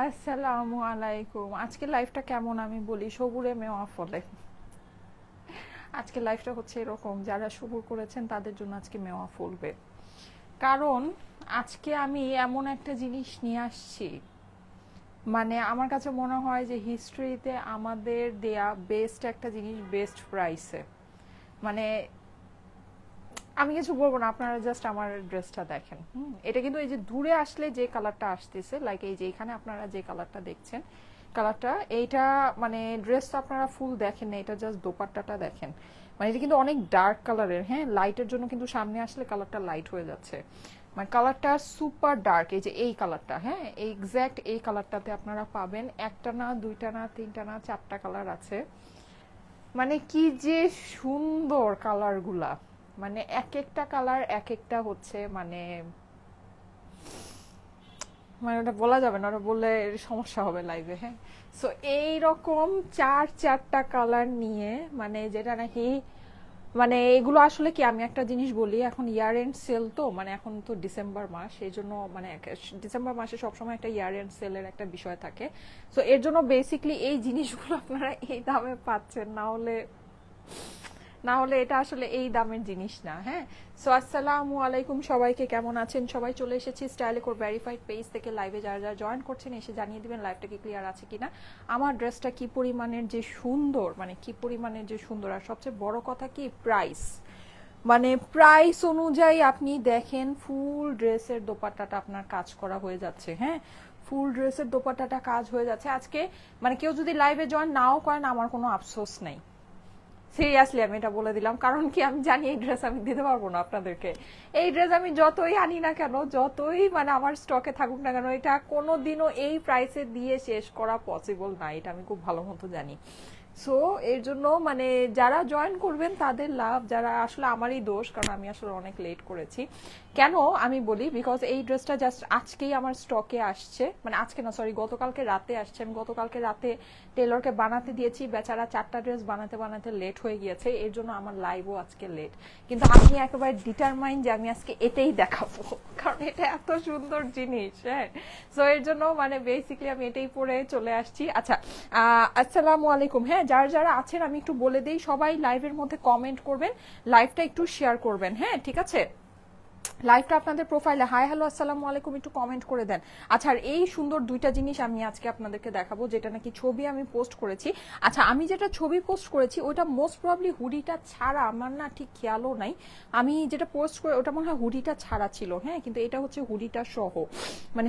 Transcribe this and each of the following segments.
আসসালামু আলাইকুম। আজকে লাইফটা কেমন আমি বলি, সবুরে মেওয়া ফলে। আজকে লাইফটা হচ্ছে এরকম, যারা সবুর করেছেন তাদের জন্য আজকে মেওয়া ফলবে। কারণ আজকে আমি এমন একটা জিনিস নিয়ে আসছি, মানে আমার কাছে মনে হয় যে হিস্ট্রিতে আমাদের দেয়া বেস্ট একটা জিনিস, বেস্ট প্রাইসে। মানে আমি কিছু বলবো না, আপনারা জাস্ট আমার ড্রেসটা দেখেন। এটা কিন্তু এই যে দূরে আসলে যে কালারটা আসতেছে, লাইক এই যে এখানে আপনারা যে কালারটা দেখছেন, কালারটা এইটা, মানে ড্রেস তো আপনারা ফুল দেখেন না, এটা জাস্ট দোপাট্টাটা দেখেন। মানে এটা কিন্তু অনেক ডার্ক কালারের, হ্যাঁ, লাইটের জন্য কিন্তু সামনে আসলে কালারটা লাইট হয়ে যাচ্ছে। মানে কালারটা সুপার ডার্ক, এই যে এই কালারটা, হ্যাঁ, এক্স্যাক্ট এই কালারটাতে আপনারা পাবেন একটা না, দুইটা না, তিনটা না, চারটা কালার আছে। মানে কি যে সুন্দর কালারগুলা, মানে এক একটা কালার এক একটা হচ্ছে, মানে মানে ওটা বলা যাবে না, ওটা বললে সমস্যা হবে লাইভে, হ্যাঁ। সো এইরকম চারটা কালার নিয়ে, মানে যেটা নাকি, মানে এগুলো আসলে কি, আমি একটা জিনিস বলি, এখন ইয়ার এন্ড সেল তো, মানে এখন তো ডিসেম্বর মাস, এই জন্য মানে ডিসেম্বর মাসে সবসময় একটা ইয়ার এন্ড সেলের একটা বিষয় থাকে। সো এর জন্য বেসিকলি এই জিনিসগুলো আপনারা এই দামে পাচ্ছেন, না হলে এটা আসলে এই দামের জিনিস না, হ্যাঁ। সো আসসালামু আলাইকুম সবাইকে, কেমন আছেন সবাই? চলে এসেছি স্টাইলে কোর ভেরিফাইড পেজ থেকে লাইভে। যারা যারা জয়েন করছেন এসে জানিয়ে দিবেন লাইভটা কি ক্লিয়ার আছে কিনা, আমার ড্রেসটা কি পরিমাণের যে সুন্দর, মানে কি পরিমাণের যে সুন্দর, আর সবচেয়ে বড় কথা কি প্রাইস। মানে প্রাইস অনুযায়ী আপনি দেখেন, ফুল ড্রেসের দোপাট্টাটা আপনার কাজ করা হয়ে যাচ্ছে, হ্যাঁ, ফুল ড্রেসের দোপাট্টাটা কাজ হয়ে যাচ্ছে আজকে। মানে কেউ যদি লাইভে জয়েন নাও করেন, আমার কোনো আফসোস নাই, সিরিয়াসলি আমি এটা বলে দিলাম। কারণ কি, আমি জানি এই ড্রেস আমি দিতে পারবো না আপনাদেরকে। এই ড্রেস আমি যতই আনি না কেন, যতই মানে আমার স্টকে থাকুক না কেন, এটা কোনোদিনও এই প্রাইসে দিয়ে শেষ করা পসিবল না, এটা আমি খুব ভালো মতো জানি। সো এর জন্য মানে যারা জয়েন করবেন তাদের লাভ, যারা আসলে আমারই দোষ, কারণ আমি আসলে অনেক লেট করেছি। কেন আমি বলি, বিকজ এই ড্রেসটা জাস্ট আজকেই আমার স্টকে আসছে, মানে আজকে না, সরি, গতকালকে রাতে আসছে। আমি গতকালকে রাতে টেলরকে বানাতে দিয়েছি, বেচারা চারটা ড্রেস বানাতে বানাতে লেট হয়ে গিয়েছে, এর জন্য আমার লাইভও আজকে লেট। কিন্তু আমি একেবারে ডিটারমাইন যে আমি আজকে এটাই দেখাবো, কারণ এটা এত সুন্দর জিনিস, হ্যাঁ। সো এর জন্য মানে বেসিক্যালি আমি এটাই পরে চলে আসছি। আচ্ছা, আসসালামু আলাইকুম। হ্যাঁ, যারা যারা আছেন আমি একটু বলে দিই, সবাই লাইভের মধ্যে কমেন্ট করবেন, লাইভটা একটু শেয়ার করবেন, হ্যাঁ, ঠিক আছে। লাইভটা আপনাদের প্রোফাইলে হাই হ্যালো আসসালামু আলাইকুম একটু কমেন্ট করে দেন। আচ্ছা, আর এই সুন্দর দুইটা জিনিস আমি আজকে আপনাদেরকে দেখাবো, যেটা নাকি ছবি আমি পোস্ট করেছি। আচ্ছা, আমি যেটা ছবি পোস্ট করেছি ওইটা মোস্ট প্রবাবলি হুডিটা ছাড়া, আমার না ঠিক খেয়ালও নাই। আমি যেটা পোস্ট করে ওটা মনে হয় হুডিটা ছাড়া ছিল, হ্যাঁ, কিন্তু এটা হচ্ছে হুডিটা সহ, মানে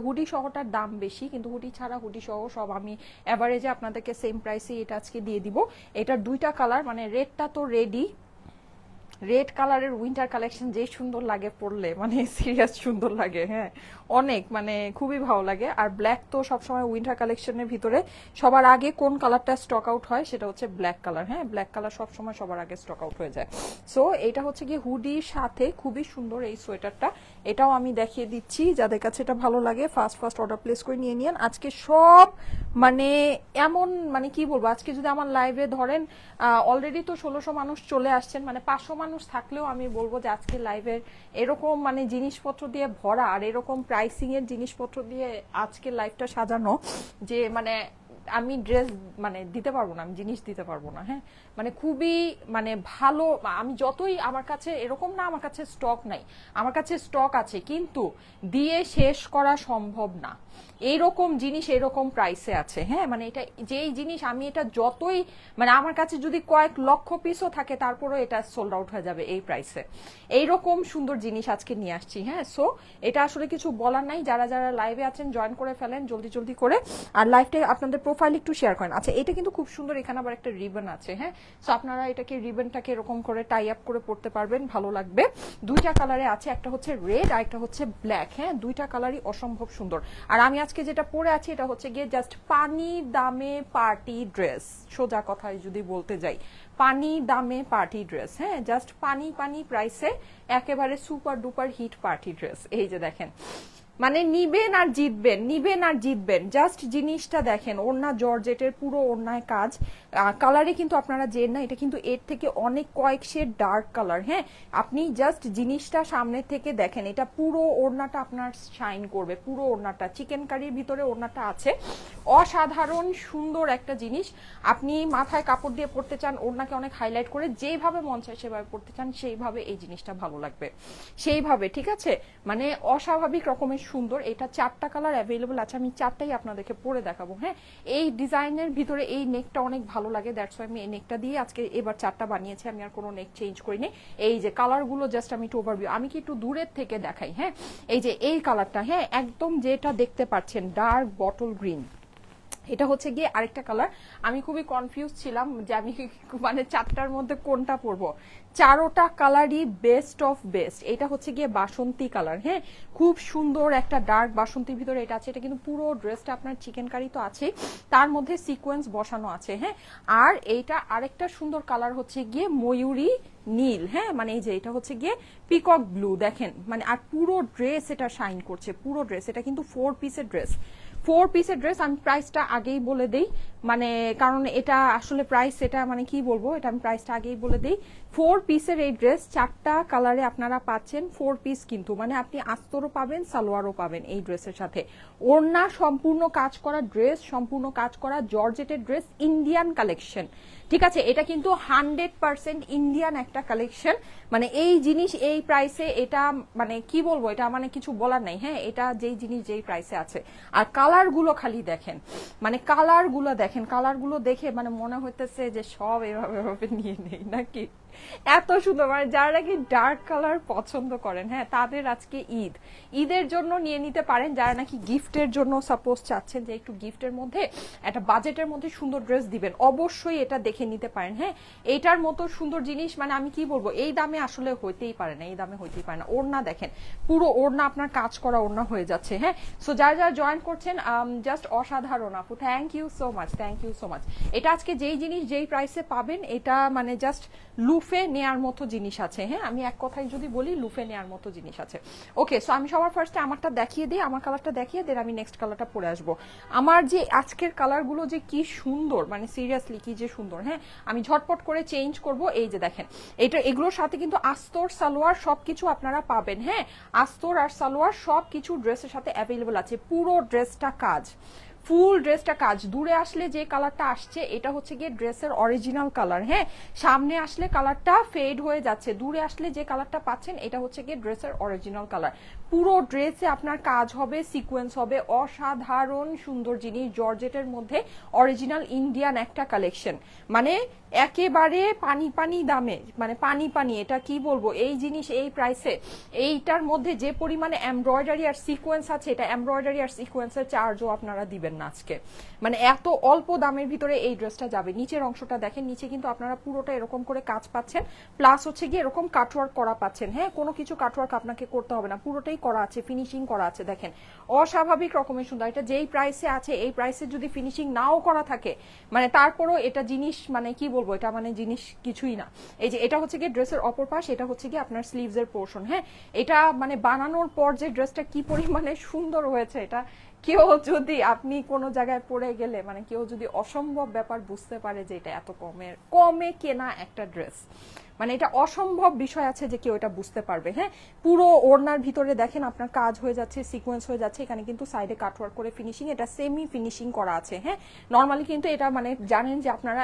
হুডি সহটার দাম বেশি, কিন্তু হুডি ছাড়া হুডি সহ সব আমি অ্যাভারেজে আপনাদেরকে সেম প্রাইসে এটা আজকে দিয়ে দিব। এটার দুইটা কালার, মানে রেডটা তো রেডি, রেড কালারের উইন্টার কালেকশন যে সুন্দর লাগে পরলে, মানে সিরিয়াস সুন্দর লাগে, হ্যাঁ, অনেক, মানে খুবই ভালো লাগে। আর ব্ল্যাক তো সবসময় উইন্টার কালেকশনের ভিতরে সবার আগে কোন কালারটা স্টক আউট হয় সেটা হচ্ছে ব্ল্যাক কালার, হ্যাঁ, ব্ল্যাক কালার সবসময় সবার আগে স্টক আউট হয়ে যায়। সো এটা হচ্ছে কি হুডির সাথে খুবই সুন্দর এই সোয়েটারটা, এটাও আমি দেখিয়ে দিচ্ছি, যাদের কাছে এটা ভালো লাগে ফার্স্ট ফার্স্ট অর্ডার প্লেস করে নিয়ে নিন। আজকে সব মানে এমন, মানে কি বলবো, আজকে যদি আমার লাইভে ধরেন অলরেডি তো 1600 মানুষ চলে আসছেন, মানে 500 মানুষ থাকলেও আমি বলবো যে আজকে লাইভের এরকম মানে জিনিসপত্র দিয়ে ভরা, আর এরকম প্রাইসিং এর জিনিসপত্র দিয়ে আজকে লাইভটা সাজানো, যে মানে আমি ড্রেস মানে দিতে পারবো না, আমি জিনিস দিতে পারবো না, হ্যাঁ। মানে খুবই মানে ভালো, আমি যতই, আমার কাছে এরকম না আমার কাছে স্টক নাই, আমার কাছে স্টক আছে, কিন্তু দিয়ে শেষ করা সম্ভব না। এইরকম জিনিস এরকম প্রাইসে আছে, হ্যাঁ, মানে এটা যেই জিনিস আমি এটা যতই, মানে আমার কাছে যদি কয়েক লক্ষ পিসও থাকে তারপরও এটা সোল্ড আউট হয়ে যাবে এই প্রাইসে। এইরকম সুন্দর জিনিস আজকে নিয়ে আসছি, হ্যাঁ। সো এটা আসলে কিছু বলার নাই, যারা যারা লাইভে আছেন জয়েন করে ফেলেন জলদি জলদি করে, আর লাইভটা আপনাদের প্রোফাইল একটু শেয়ার করেন। আচ্ছা, এটা কিন্তু খুব সুন্দর, এখানে আবার একটা রিবন আছে, হ্যাঁ। সো আপনারা এটাকে রিবনটাকে এরকম করে টাই আপ করে পড়তে পারবেন, ভালো লাগবে। দুইটা কালারে আছে, একটা হচ্ছে রেড আর একটা হচ্ছে ব্ল্যাক, হ্যাঁ, দুইটা কালারই অসম্ভব সুন্দর। আর আমি আজকে যেটা পরে আছি এটা হচ্ছে গিয়ে জাস্ট পানি দামে পার্টি ড্রেস, সোজা কথায় যদি বলতে যাই, পানি দামে পার্টি ড্রেস, হ্যাঁ, জাস্ট পানি পানি প্রাইসে একেবারে super duper hit party dress. এই যে দেখেন, মানে নিবেন আর জিতবেন, নিবেন আর জিতবেন। জাস্ট জিনিসটা দেখেন, ওড়না জর্জেটের, পুরো ওড়নায় কাজ। কালারে কিন্তু আপনারা জেন না, এটা কিন্তু এর থেকে অনেক কয়েক শেড ডার্ক কালার। হ্যাঁ, আপনি জাস্ট জিনিসটা সামনে থেকে দেখেন, এটা পুরো ওড়নাটা আপনার শাইন করবে, পুরো ওড়নাটা। চিকেন কারির ভিতরে ওড়নাটা আছে, অসাধারণ সুন্দর একটা জিনিস। আপনি মাথায় কাপড় দিয়ে পরতে চান, ওড়নাকে অনেক হাইলাইট করে, যেভাবে মন চায় সেভাবে পরতে চান, সেইভাবে এই জিনিসটা ভালো লাগবে, সেইভাবে। ঠিক আছে, মানে অস্বাভাবিক রকমের সুন্দর। এটা 4টা কালার অ্যাভেলেবল আছে, আমি 4টাই আপনাদেরকে পরে দেখাবো। হ্যাঁ, এই ডিজাইনের ভিতরে এই নেকটা অনেক ভালো লাগে, দ্যাটস ওয়াই আমি এই নেকটা দিয়ে আজকে এবার 4টা বানিয়েছি, আমি আর কোনো নেক চেঞ্জ করিনি। এই যে কালারগুলো জাস্ট আমি একটু ওভারভিউ, আমি কি একটু দূরের থেকে দেখাই। হ্যাঁ, এই যে এই কালারটা, হ্যাঁ একদম যেটা দেখতে পাচ্ছেন ডার্ক বটল গ্রিন, এটা হচ্ছে গিয়ে আরেকটা কালার। আমি খুবই কনফিউজ ছিলাম যে আমি মানে 4টার মধ্যে কোনটা পরবো। 4টা কালারই বেস্ট অফ বেস্ট। এটা হচ্ছে গিয়ে বাসন্তী কালার। হ্যাঁ, খুব সুন্দর একটা ডার্ক বাসন্তীর ভিতরে এটা আছে। এটা কিন্তু পুরো ড্রেসটা আপনার চিকেন কারি তো আছে, তার মধ্যে সিকোয়েন্স বসানো আছে। হ্যাঁ, আর এইটা আরেকটা সুন্দর কালার হচ্ছে গিয়ে ময়ূরী নীল। হ্যাঁ, মানে এই যে এটা হচ্ছে গিয়ে পিকক ব্লু, দেখেন মানে। আর পুরো ড্রেস এটা শাইন করছে, পুরো ড্রেস। এটা কিন্তু 4 পিসের ড্রেস, 4 পিসের ড্রেস। আমি প্রাইসটা আগেই বলে দেই, মানে কারণ এটা আসলে প্রাইস, এটা মানে কি বলবো, এটা আমি প্রাইসটা আগেই বলে দেই। 4 পিসের এই ড্রেস 4টা কালারে আপনারা পাচ্ছেন। 4 পিস কিন্তু, মানে আপনি আস্তরও পাবেন, সালোয়ারও পাবেন এই ড্রেসের সাথে। ওড়না সম্পূর্ণ কাজ করা ড্রেস, সম্পূর্ণ কাজ করা জর্জেটের ড্রেস, ইন্ডিয়ান কালেকশন। ঠিক আছে, এটা কিন্তু 100% ইন্ডিয়ান একটা কালেকশন। মানে এই জিনিস এই প্রাইসে, এটা মানে কি বলবো, এটা মানে কিছু বলার নাই। হ্যাঁ, এটা যেই জিনিস যেই প্রাইসে আছে। আর কালারগুলো খালি দেখেন, মানে কালারগুলো দেখেন, কালারগুলো দেখে মানে মনে হইতেছে যে সব এভাবে নিয়ে নেই নাকি। এত সুন্দর, মানে যারা নাকি ডার্ক কালার পছন্দ করেন, হ্যাঁ তাদের আজকে ঈদ, ঈদের জন্য নিয়ে নিতে পারেন। যারা নাকি গিফটের জন্য সাপোজ চাচ্ছেন যে একটু গিফটের মধ্যে একটা বাজেটের মধ্যে সুন্দর ড্রেস দিবেন, অবশ্যই এটা দেখে নিতে পারেন। হ্যাঁ, এইটার মতো সুন্দর জিনিস মানে আমি কি বলবো, এই দামে আসলে হইতেই পারে না, এই দামে হইতেই পারে না। ওড়না দেখেন, পুরো ওড়না আপনার কাজ করা ওড়না হয়ে যাচ্ছে। হ্যাঁ, সো যারা যারা জয়েন করছেন, জাস্ট অসাধারণ আপু, thank you so much, thank you so much. এটা আজকে যেই জিনিস যেই প্রাইসে পাবেন, এটা মানে জাস্ট লুফে নেয়ার মতো জিনিস আছে। হ্যাঁ, আমি এক কথায় যদি বলি, লুফে নেয়ার মতো জিনিস আছে। ওকে, সো আমি সবার ফার্স্টে আমারটা দেখিয়ে দিই, আমার কালারটা দেখিয়ে দেন, আমি নেক্সট কালারটা পরে আসবো। আমার যে আজকের কালারগুলো যে কি সুন্দর, মানে সিরিয়াসলি কি যে সুন্দর। হ্যাঁ, আমি ঝটপট করে চেঞ্জ করব। এই যে দেখেন, এটা এগুলোর সাথে কিন্তু আস্তর সালোয়ার সবকিছু আপনারা পাবেন। হ্যাঁ, আস্তর আর সালোয়ার সবকিছু ড্রেসের সাথে অ্যাভেলেবল আছে। পুরো ড্রেসটা কাজ, ফুল ড্রেসটা কাজ। দূরে আসলে যে কালারটা আসছে, এটা হচ্ছে গিয়ে ড্রেসের অরিজিনাল কালার। হ্যাঁ, সামনে আসলে কালারটা ফেড হয়ে যাচ্ছে, দূরে আসলে যে কালারটা পাচ্ছেন এটা হচ্ছে গিয়ে ড্রেসের অরিজিনাল কালার। পুরো ড্রেসে আপনার কাজ হবে, সিকোয়েন্স হবে, অসাধারণ সুন্দর জিনিস। জর্জেটের মধ্যে অরিজিনাল ইন্ডিয়ান একটা কালেকশন, মানে একেবারে পানি পানি দামে, মানে পানি পানি। এটা কি বলবো, এই জিনিস এই প্রাইসে, এইটার মধ্যে যে পরিমাণে এমব্রয়ডারি আর সিকোয়েন্স আছে, এটা এমব্রয়ডারি আর সিকোয়েন্সের চার্জও আপনারা দিবেন না আজকে। মানে এত অল্প দামের ভিতরে এই ড্রেসটা যাবে। নিচের অংশটা দেখেন, নিচে কিন্তু আপনারা পুরোটা এরকম করে কাজ পাচ্ছেন, প্লাস হচ্ছে গিয়ে এরকম কাটওয়ার্ক করা পাচ্ছেন। হ্যাঁ, কোনো কিছু কাটওয়ার্ক আপনাকে করতে হবে না, পুরোটাই করা আছে, ফিনিশিং করা আছে। দেখেন অস্বাভাবিক রকমের সুন্দর। এটা যেই প্রাইসে আছে, এই প্রাইসে যদি ফিনিশিং নাও করা থাকে, মানে তারপরও এটা জিনিস মানে কি বলবো, এটা মানে জিনিস কিছুই না। এই যে এটা হচ্ছে গিয়ে ড্রেসের অপর পাশ, এটা হচ্ছে গিয়ে আপনার স্লিভস এর পোর্শন। হ্যাঁ, এটা মানে বানানোর পর যে ড্রেসটা কি পরিমাণে সুন্দর হয়েছে, এটা কেউ যদি আপনি কোনো জায়গায় পড়ে গেলে, মানে কেউ যদি অসম্ভব ব্যাপার বুঝতে পারে যে এটা এত কমে কেনা একটা ড্রেস, মানে এটা অসম্ভব বিষয় আছে যে কেউ এটা বুঝতে পারবে। হ্যাঁ, পুরো ওড়নার ভিতরে দেখেন আপনার কাজ হয়ে যাচ্ছে, সিকোয়েন্স হয়ে যাচ্ছে। এখানে কিন্তু সাইডে কাটওয়ার্ক করে ফিনিশিং, এটা সেমি ফিনিশিং করা আছে। হ্যাঁ, নর্মালি কিন্তু এটা মানে জানেন যে আপনারা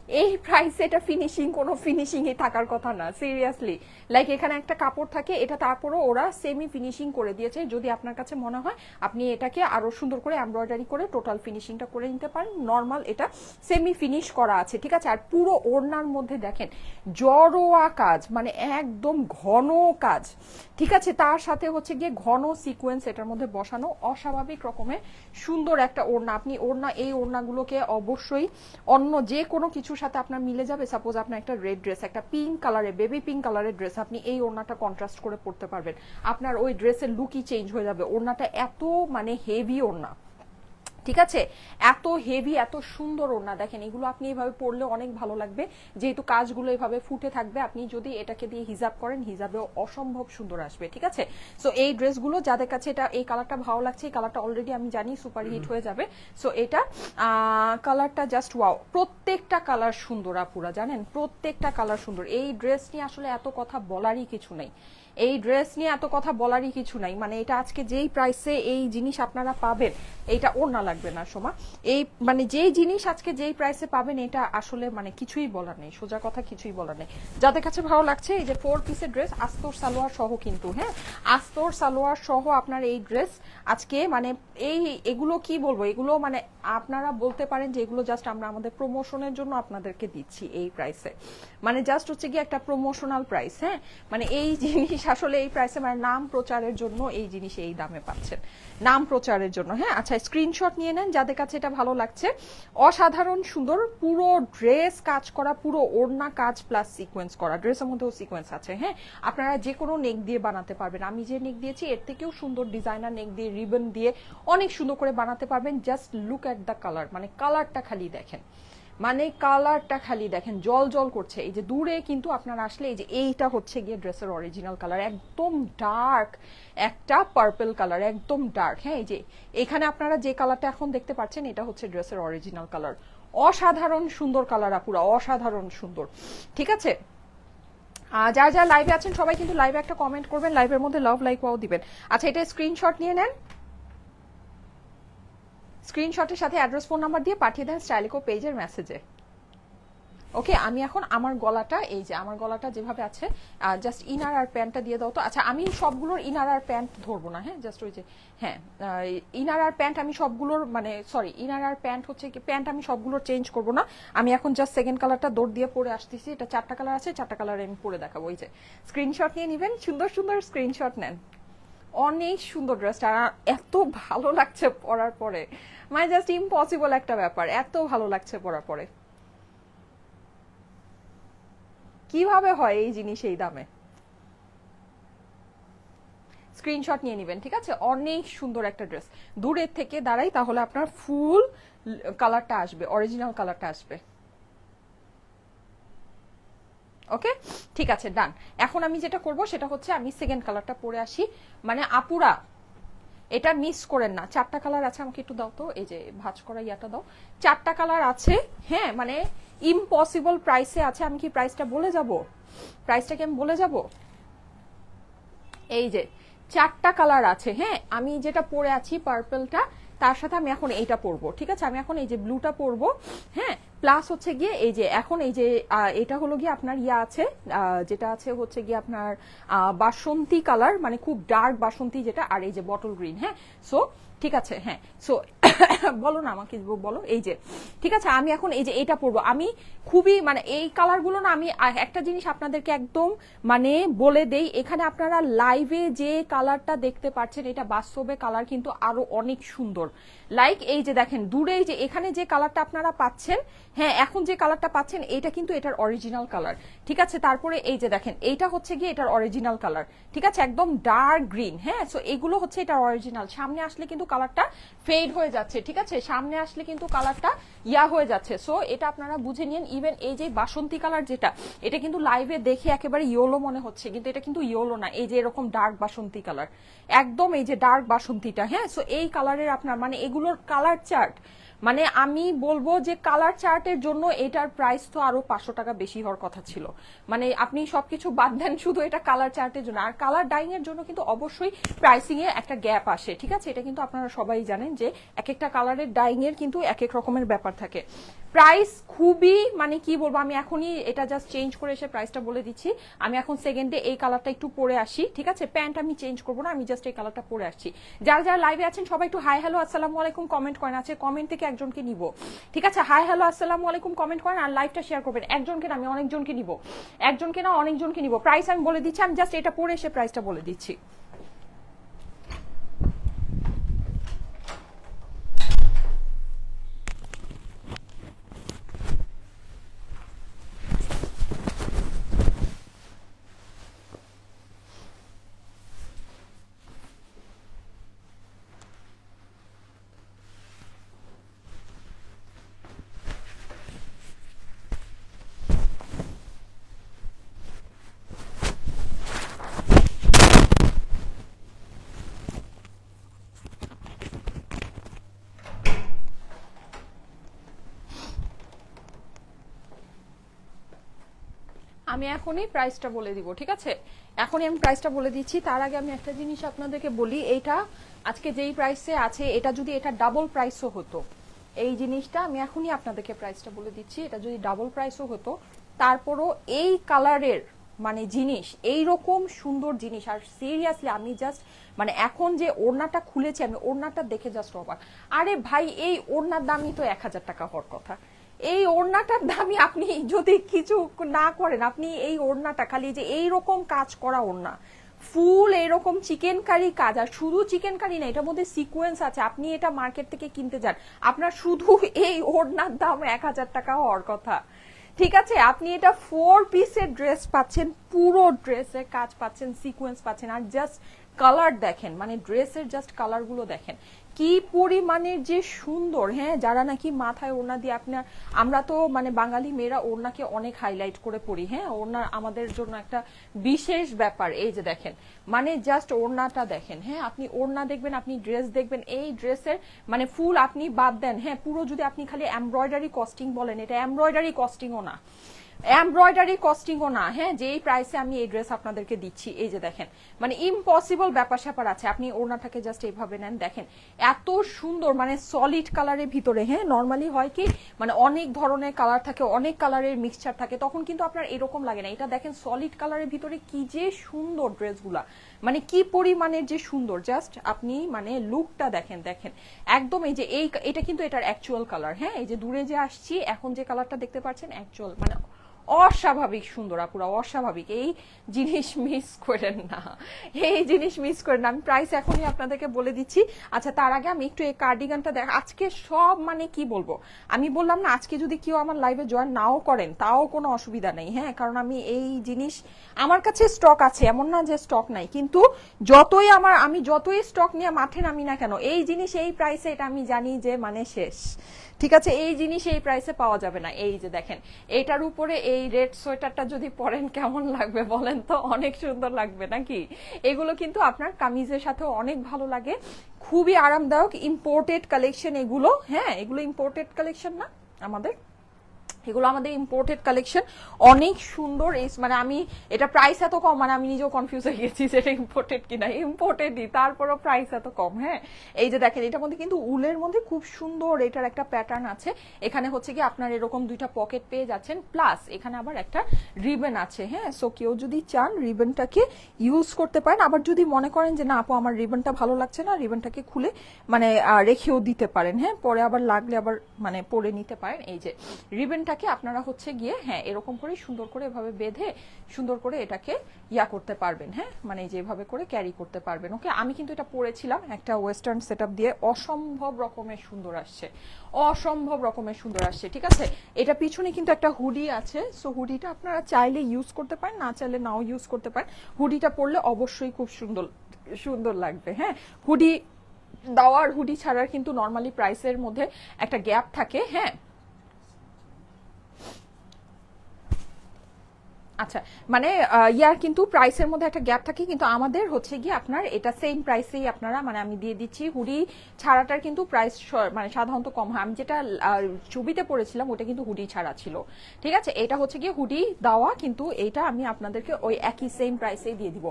এই প্রাইসে এটা ফিনিশিং, কোনো ফিনিশিং এ থাকার কথা না, সিরিয়াসলি। লাইক এখানে একটা কাপড় থাকে, এটা তারপরও ওরা সেমি ফিনিশিং করে দিয়েছে। যদি আপনার কাছে মনে হয় আপনি এটাকে আরো সুন্দর করে এমব্রয়ডারি করে টোটাল ফিনিশিংটা করে নিতে পারেন, নর্মাল এটা সেমি ফিনিশ করা আছে। ঠিক আছে, আর পুরো ওড়নার মধ্যে দেখেন জড়োয়া কাজ, মানে একদম ঘন কাজ। ঠিক আছে, তার সাথে হচ্ছে গিয়ে ঘন সিকোয়েন্স এটার মধ্যে বসানো, অস্বাভাবিক রকমের সুন্দর একটা ওড়না। আপনি ওড়না, এই ওড়নাগুলোকে অবশ্যই অন্য যে কোনো কিছুর সাথে আপনার মিলে যাবে। সাপোজ আপনার একটা রেড ড্রেস, একটা পিঙ্ক কালারের, বেবি পিঙ্ক কালারের ড্রেস, আপনি এই ওড়নাটা কন্ট্রাস্ট করে পরতে পারবেন, আপনার ওই ড্রেসের লুকই চেঞ্জ হয়ে যাবে। ওড়নাটা এত মানে হেভি ওড়না, ঠিক আছে, এত হেভি এত সুন্দর ওড়না, দেখেন এগুলো আপনি এভাবে পরলে অনেক ভালো লাগবে, যেহেতু কাজগুলো এভাবে ফুটে থাকবে। আপনি যদি এটাকে দিয়ে হিজাব করেন, হিজাবেও অসম্ভব সুন্দর আসবে। ঠিক আছে, সো এই ড্রেসগুলো যাদের কাছে এটা এই কালারটা ভালো লাগছে, এই কালারটা অলরেডি আমি জানি সুপার হিট হয়ে যাবে। সো এটা কালারটা জাস্ট ওয়াও, প্রত্যেকটা কালার সুন্দর আপুরা, জানেন প্রত্যেকটা কালার সুন্দর। এই ড্রেস নিয়ে আসলে এত কথা বলারই কিছু নেই, এই ড্রেস নিয়ে এত কথা বলারই কিছু নাই। মানে এটা আজকে যেই প্রাইসে এই জিনিস আপনারা পাবেন, এইটা ওড়না লাগবে না সোমা, এই মানে যেই জিনিস আজকে যেই প্রাইসে পাবেন, এটা আসলে মানে কিছুই বলার নেই, সোজা কথা কিছুই বলার নেই। যাদের কাছে ভালো লাগছে, এই যে 4 পিসের ড্রেস আস্তর সালোয়ার সহ, কিন্তু হ্যাঁ আস্তর সালোয়ার সহ আপনার এই ড্রেস আজকে মানে এগুলো কি বলবো, এগুলো মানে আপনারা বলতে পারেন যে এগুলো জাস্ট আমরা আমাদের প্রমোশনের জন্য আপনাদেরকে দিচ্ছি এই প্রাইসে, মানে জাস্ট হচ্ছে কি একটা প্রমোশনাল প্রাইস। হ্যাঁ মানে এই জিনিস আসলে এই প্রাইসে মানে নাম প্রচারের জন্য এই জিনিস এই দামে পাচ্ছেন, নাম প্রচারের জন্য। হ্যাঁ আচ্ছা, স্ক্রিনশট নিয়ে নেন যাদের কাছে এটা ভালো লাগছে। অসাধারণ সুন্দর পুরো ড্রেস কাজ করা, পুরো ওড়না কাজ প্লাস সিকোয়েন্স করা, ড্রেসের মধ্যেও সিকোয়েন্স আছে। হ্যাঁ আপনারা যে কোনো নেক দিয়ে বানাতে পারবেন, আমি যে নেক দিয়েছি এর থেকেও সুন্দর ডিজাইনার নেক দিয়ে রিবন দিয়ে অনেক সুন্দর করে বানাতে পারবেন। Just look at the colour, মানে কালারটা খালি দেখেন, মানে কালারটা খালি দেখেন, জল জল করছে। এই যে দূরে কিন্তু আপনারা আসলে এই যে এইটা হচ্ছে গিয়ে ড্রেসের অরিজিনাল কালার, একদম ডার্ক একটা পার্পল কালার, একদম ডার্ক। হ্যাঁ এই যে এখানে আপনারা যে কালারটা এখন দেখতে পাচ্ছেন, এটা হচ্ছে ড্রেসের অরিজিনাল কালার। অসাধারণ সুন্দর কালার আপুরা, অসাধারণ সুন্দর। ঠিক আছে, যারা যারা লাইভে আছেন সবাই কিন্তু লাইভে একটা কমেন্ট করবেন, লাইভের মধ্যে লাভ লাইক ওয়াও দিবেন। আচ্ছা এটা স্ক্রিনশট নিয়ে নেন, স্ক্রিনশটের সাথে অ্যাড্রেস ফোন নাম্বার দিয়ে পাঠিয়ে দেন স্টাইলিকো পেজের মেসেজে। ওকে, আমি এখন আমার গলাটা, এই যে আমার গলাটা যেভাবে আছে, জাস্ট ইনার আর প্যান্টটা দিয়ে দাও তো। আচ্ছা আমি সবগুলোর ইনার আর প্যান্ট ধরবো না, হ্যাঁ জাস্ট ওই যে হ্যাঁ ইনার আর প্যান্ট আমি সবগুলোর মানে সরি ইনার আর প্যান্ট হচ্ছে কি প্যান্ট আমি সবগুলোর চেঞ্জ করবো না। আমি এখন জাস্ট সেকেন্ড কালারটা দৌড় দিয়ে পরে আসতেছি, এটা 4টা কালার আছে, 4টা কালার আমি পরে দেখাবো। ওই যে স্ক্রিনশট নিয়ে নিবেন, সুন্দর সুন্দর স্ক্রিনশট নেন। অনেক সুন্দর ড্রেসটা, এত ভালো লাগছে পরার পরে, মানে জাস্ট ইম্পসিবল একটা ব্যাপার, এত ভালো লাগছে পরার পরে। কিভাবে হয় এই জিনিস এই দামে? স্ক্রিনশট নিয়ে নেবেন। ঠিক আছে, অনেক সুন্দর একটা ড্রেস, দূরের থেকে দাঁড়াই তাহলে আপনার ফুল কালারটা আসবে, অরিজিনাল কালারটা আসবে। ওকে ঠিক আছে ডান। এখন আমি যেটা করব সেটা হচ্ছে আমি সেকেন্ড কালারটা পরে আসি, মানে আপুরা এটা মিস করেন না। 4টা কালার আছে, আমাকে একটু দাও তো, এই যে ভাঁজ করা ইয়াটা দাও। 4টা কালার আছে, হ্যাঁ মানে ইম্পসিবল প্রাইসে আছে। আমি কি প্রাইসটা বলে যাব? প্রাইসটা কি আমি বলে যাব? এই যে 4টা কালার আছে। হ্যাঁ আমি যেটা পরে আছি পার্পলটা, তার সাথে আমি এখন এইটা পরবো। ঠিক আছে, আমি এখন এই যে ব্লুটা পরবো। হ্যাঁ প্লাস হচ্ছে গিয়ে এই যে এখন এই যে এটা হলো গিয়ে আপনার ইয়া আছে, যেটা আছে হচ্ছে গিয়ে আপনার বাসন্তী কালার, মানে খুব ডার্ক বাসন্তী যেটা, আর এই যে বটল গ্রিন। হ্যাঁ সো ঠিক আছে, হ্যাঁ সো বলো না আমাকে বলো। এই যে ঠিক আছে, আমি এখন এই যে এটা পরবো। আমি খুবই মানে এই কালারগুলো না, আমি একটা জিনিস আপনাদেরকে একদম মানে বলে দেই, এখানে আপনারা লাইভে যে কালারটা দেখতে পাচ্ছেন, এটা বাস্তবে কালার কিন্তু আরো অনেক সুন্দর। লাইক এই যে দেখেন দূরে যে এখানে যে কালারটা আপনারা পাচ্ছেন, হ্যাঁ এখন যে কালারটা পাচ্ছেন এটা কিন্তু এটার অরিজিনাল কালার। ঠিক আছে, তারপরে এই যে দেখেন এইটা হচ্ছে গিয়ে এটার অরিজিনাল কালার। ঠিক আছে, একদম ডার্ক গ্রিন। হ্যাঁ সো এগুলো হচ্ছে এটার অরিজিনাল। সামনে আসলে কিন্তু কালারটা ফেড হয়ে যাচ্ছে। ঠিক আছে, সামনে আসলে কিন্তু কালারটা ইয়া হয়ে যাচ্ছে। সো এটা আপনারা বুঝে নিন। ইভেন এই যে বাসন্তী কালার যেটা, এটা কিন্তু লাইভে দেখে একেবারে ইয়েলো মনে হচ্ছে, কিন্তু এটা কিন্তু ইয়েলো না। এই যে এরকম ডার্ক বাসন্তী কালার, একদম এই যে ডার্ক বাসন্তীটা। হ্যাঁ সো এই কালারের আপনার মানে এগুলোর কালার চার্ট, মানে আমি বলবো যে কালার চার্টের জন্য এটার প্রাইস তো আরো 500 টাকা বেশি হওয়ার কথা ছিল। মানে আপনি সবকিছু বাদ দেন, শুধু এটা কালার চার্টের জন্য। আর কালার ডাইং এর জন্য কিন্তু অবশ্যই প্রাইসিং এ একটা গ্যাপ আসে। ঠিক আছে, এটা কিন্তু আপনারা সবাই জানেন যে এক একটা কালারের ডাইং এর কিন্তু এক এক রকমের ব্যাপার থাকে। প্রাইস খুবই মানে কি বলবো, আমি এখনই এটা জাস্ট চেঞ্জ করে এসে প্রাইসটা বলে দিচ্ছি। আমি এখন সেকেন্ডে এই কালারটা একটু পরে আসি। ঠিক আছে, প্যান্ট আমি চেঞ্জ করবো না, আমি জাস্ট এই কালারটা পরে আসছি। যারা যারা লাইভে আছেন সবাই একটু হাই হ্যালো আসসালামু আলাইকুম কমেন্ট করেন। আছে কমেন্ট থেকে একজনকে নিব। ঠিক আছে, হাই হ্যালো আসসালামু আলাইকুম কমেন্ট করেন আর লাইভটা শেয়ার করবেন। একজনকে না, আমি অনেকজনকে নিব, একজনকে না অনেকজনকে নিব। প্রাইস আমি বলে দিচ্ছি, আমি জাস্ট এটা পরে এসে প্রাইসটা বলে দিচ্ছি। আমি এখনই প্রাইসটা বলে দিব, ঠিক আছে? এখনই আমি প্রাইসটা বলে দিচ্ছি। তার আগে আমি একটা জিনিস আপনাদেরকে বলি, এইটা আজকে যেই প্রাইসে আছে এটা যদি এটা ডাবল প্রাইসও হতো, এই জিনিসটা আমি এখনই আপনাদেরকে প্রাইসটা বলে দিচ্ছি, এটা যদি ডাবল প্রাইসও হতো তারপরও এই কালারের মানে জিনিস, এই রকম সুন্দর জিনিস, আর সিরিয়াসলি আমি জাস্ট মানে এখন যে ওড়নাটা খুলেছি আমি ওড়নাটা দেখে জাস্ট অবাক। আরে ভাই এই ওড়নার দামই তো 1000 টাকা হওয়ার কথা, এই ওড়নাটার দামই আপনি যদি কিছু না করেন, আপনি এই ওড়নাটা খালি যে এই রকম কাজ করা ওড়না, ফুল এরকম চিকেন কারি কাজ, আর শুধু চিকেন কারি না, এটার মধ্যে সিকোয়েন্স আছে, আপনি এটা মার্কেট থেকে কিনতে যান আপনার শুধু এই ওড়নার দাম 1000 টাকা হওয়ার কথা, ঠিক আছে? আপনি এটা 4 পিসের ড্রেস পাচ্ছেন, পুরো ড্রেসের কাজ পাচ্ছেন, সিকোয়েন্স পাচ্ছেন, আর জাস্ট কালার দেখেন, মানে ড্রেসের জাস্ট কালার গুলো দেখেন কি পরিমাণের যে সুন্দর। হ্যাঁ, যারা নাকি মাথায় ওড়না দিয়ে আপনার, আমরা তো মানে বাঙালি মেয়েরা ওড়নাকে অনেক হাইলাইট করে পড়ি, হ্যাঁ ওড়না আমাদের জন্য একটা বিশেষ ব্যাপার। এই যে দেখেন মানে জাস্ট ওড়নাটা দেখেন, হ্যাঁ আপনি ওড়না দেখবেন, আপনি ড্রেস দেখবেন, এই ড্রেসের মানে ফুল আপনি বাদ দেন, হ্যাঁ পুরো যদি আপনি খালি এমব্রয়ডারি কস্টিং বলেন, এটা এমব্রয়ডারি কস্টিংও না, এমব্রয়ডারি কস্টিংও না, হ্যাঁ যেই প্রাইসে আমি এই ড্রেস আপনাদেরকে দিচ্ছি। এই যে দেখেন মানে ইম্পসিবল ব্যাপার স্যাপার আছে, আপনি ওড়নাটাকে জাস্ট এইভাবে নেন, দেখেন এত সুন্দর মানে সলিড কালারের ভিতরে। হ্যাঁ নর্মালি হয় কি মানে অনেক ধরনের কালার থাকে, অনেক কালারের মিক্সচার থাকে, তখন কিন্তু আপনার এরকম লাগে না, এটা দেখেন সলিড কালারের ভিতরে কি যে সুন্দর ড্রেসগুলা, মানে কি পরিমাণের যে সুন্দর, জাস্ট আপনি মানে লুকটা দেখেন, দেখেন একদম এই যে এটা কিন্তু এটার অ্যাকচুয়াল কালার। হ্যাঁ এই যে দূরে যে আসছি এখন যে কালারটা দেখতে পাচ্ছেন অ্যাকচুয়াল, মানে অস্বাভাবিক সুন্দর আপুরা, অস্বাভাবিক। এই জিনিস মিস করেন না, এই জিনিস মিস করেন না। আমি প্রাইস এখনই আপনাদেরকে বলে দিচ্ছি। আচ্ছা তার আগে আমি একটু এই কার্ডিগানটা দেখ, আজকে সব মানে কি বলবো, আমি বললাম না আজকে যদি কেউ আমার লাইভে জয়েন নাও করেন তাও কোনো অসুবিধা নেই, হ্যাঁ কারণ আমি এই জিনিস আমার কাছে স্টক আছে, এমন না যে স্টক নাই, কিন্তু যতই আমি যতই স্টক নিয়ে মাঠে নামি না কেন, এই জিনিস এই প্রাইসে এটা আমি জানি যে মানে শেষ, ঠিক আছে? এই জিনিস এই প্রাইসে পাওয়া যাবে না। এই যে দেখেন এটার উপরে এই রেড সোয়েটারটা যদি পরেন কেমন লাগবে বলেন তো? অনেক সুন্দর লাগবে নাকি? এগুলো কিন্তু আপনার কামিজের সাথেও অনেক ভালো লাগে, খুবই আরামদায়ক, ইম্পোর্টেড কালেকশন এগুলো। হ্যাঁ এগুলো ইম্পোর্টেড কালেকশন না আমাদের, এগুলো আমাদের ইম্পোর্টেড কালেকশন, অনেক সুন্দর। এই মানে আমি এটা প্রাইস এত কম, মানে আমি নিজেও কনফিউজ হয়ে গেছি সেটা ইম্পোর্টেড কিনা, ইম্পোর্টেডই তারপরও প্রাইস এত কম। হ্যাঁ এই যে দেখেন এটার মধ্যে কিন্তু উলের মধ্যে খুব সুন্দর এটার একটা প্যাটার্ন আছে, এখানে হচ্ছে কি আপনার এরকম দুইটা পকেট পেয়ে যাচ্ছেন, প্লাস এখানে আবার একটা রিবন আছে। হ্যাঁ সো কেউ যদি চান রিবনটাকে ইউজ করতে পারেন, আবার যদি মনে করেন যে না আপু আমার রিবনটা ভালো লাগছে না, রিবনটাকে খুলে মানে রেখেও দিতে পারেন, হ্যাঁ পরে আবার লাগলে আবার মানে পরে নিতে পারেন। এই যে রিবনটা আপনারা হচ্ছে গিয়ে হ্যাঁ এরকম করে সুন্দর করে এভাবে বেঁধে সুন্দর করে এটাকে ইয়া করতে পারবেন, হ্যাঁ মানে যেভাবে করে ক্যারি করতে পারবেন। ওকে আমি কিন্তু এটা পরেছিলাম একটা ওয়েস্টার্ন সেটআপ দিয়ে, অসম্ভব রকমের সুন্দর আসছে, অসম্ভব রকমের সুন্দর আসছে, ঠিক আছে? এটা পিছনে কিন্তু একটা হুডি আছে, সো হুডিটা আপনারা চাইলে ইউজ করতে পারেন, না চাইলে নাও ইউজ করতে পারেন। হুডিটা পরলে অবশ্যই খুব সুন্দর সুন্দর লাগবে। হ্যাঁ হুডি দেওয়ার হুডি ছাড়ার কিন্তু নর্মালি প্রাইসের মধ্যে একটা গ্যাপ থাকে। হ্যাঁ আচ্ছা মানে ইয়ার কিন্তু প্রাইসের মধ্যে একটা গ্যাপ থাকে, কিন্তু আমাদের হচ্ছে গিয়ে আপনার এটা সেম প্রাইসেই আপনারা মানে আমি দিয়ে দিচ্ছি। হুডি ছাড়াটার কিন্তু প্রাইস মানে সাধারণত কম হয়, আমি যেটা ছবিতে পড়েছিলাম ওটা কিন্তু হুডি ছাড়া ছিল, ঠিক আছে? এটা হচ্ছে গিয়ে হুডি দেওয়া, কিন্তু এটা আমি আপনাদেরকে ওই একই সেম প্রাইসেই দিয়ে দিব।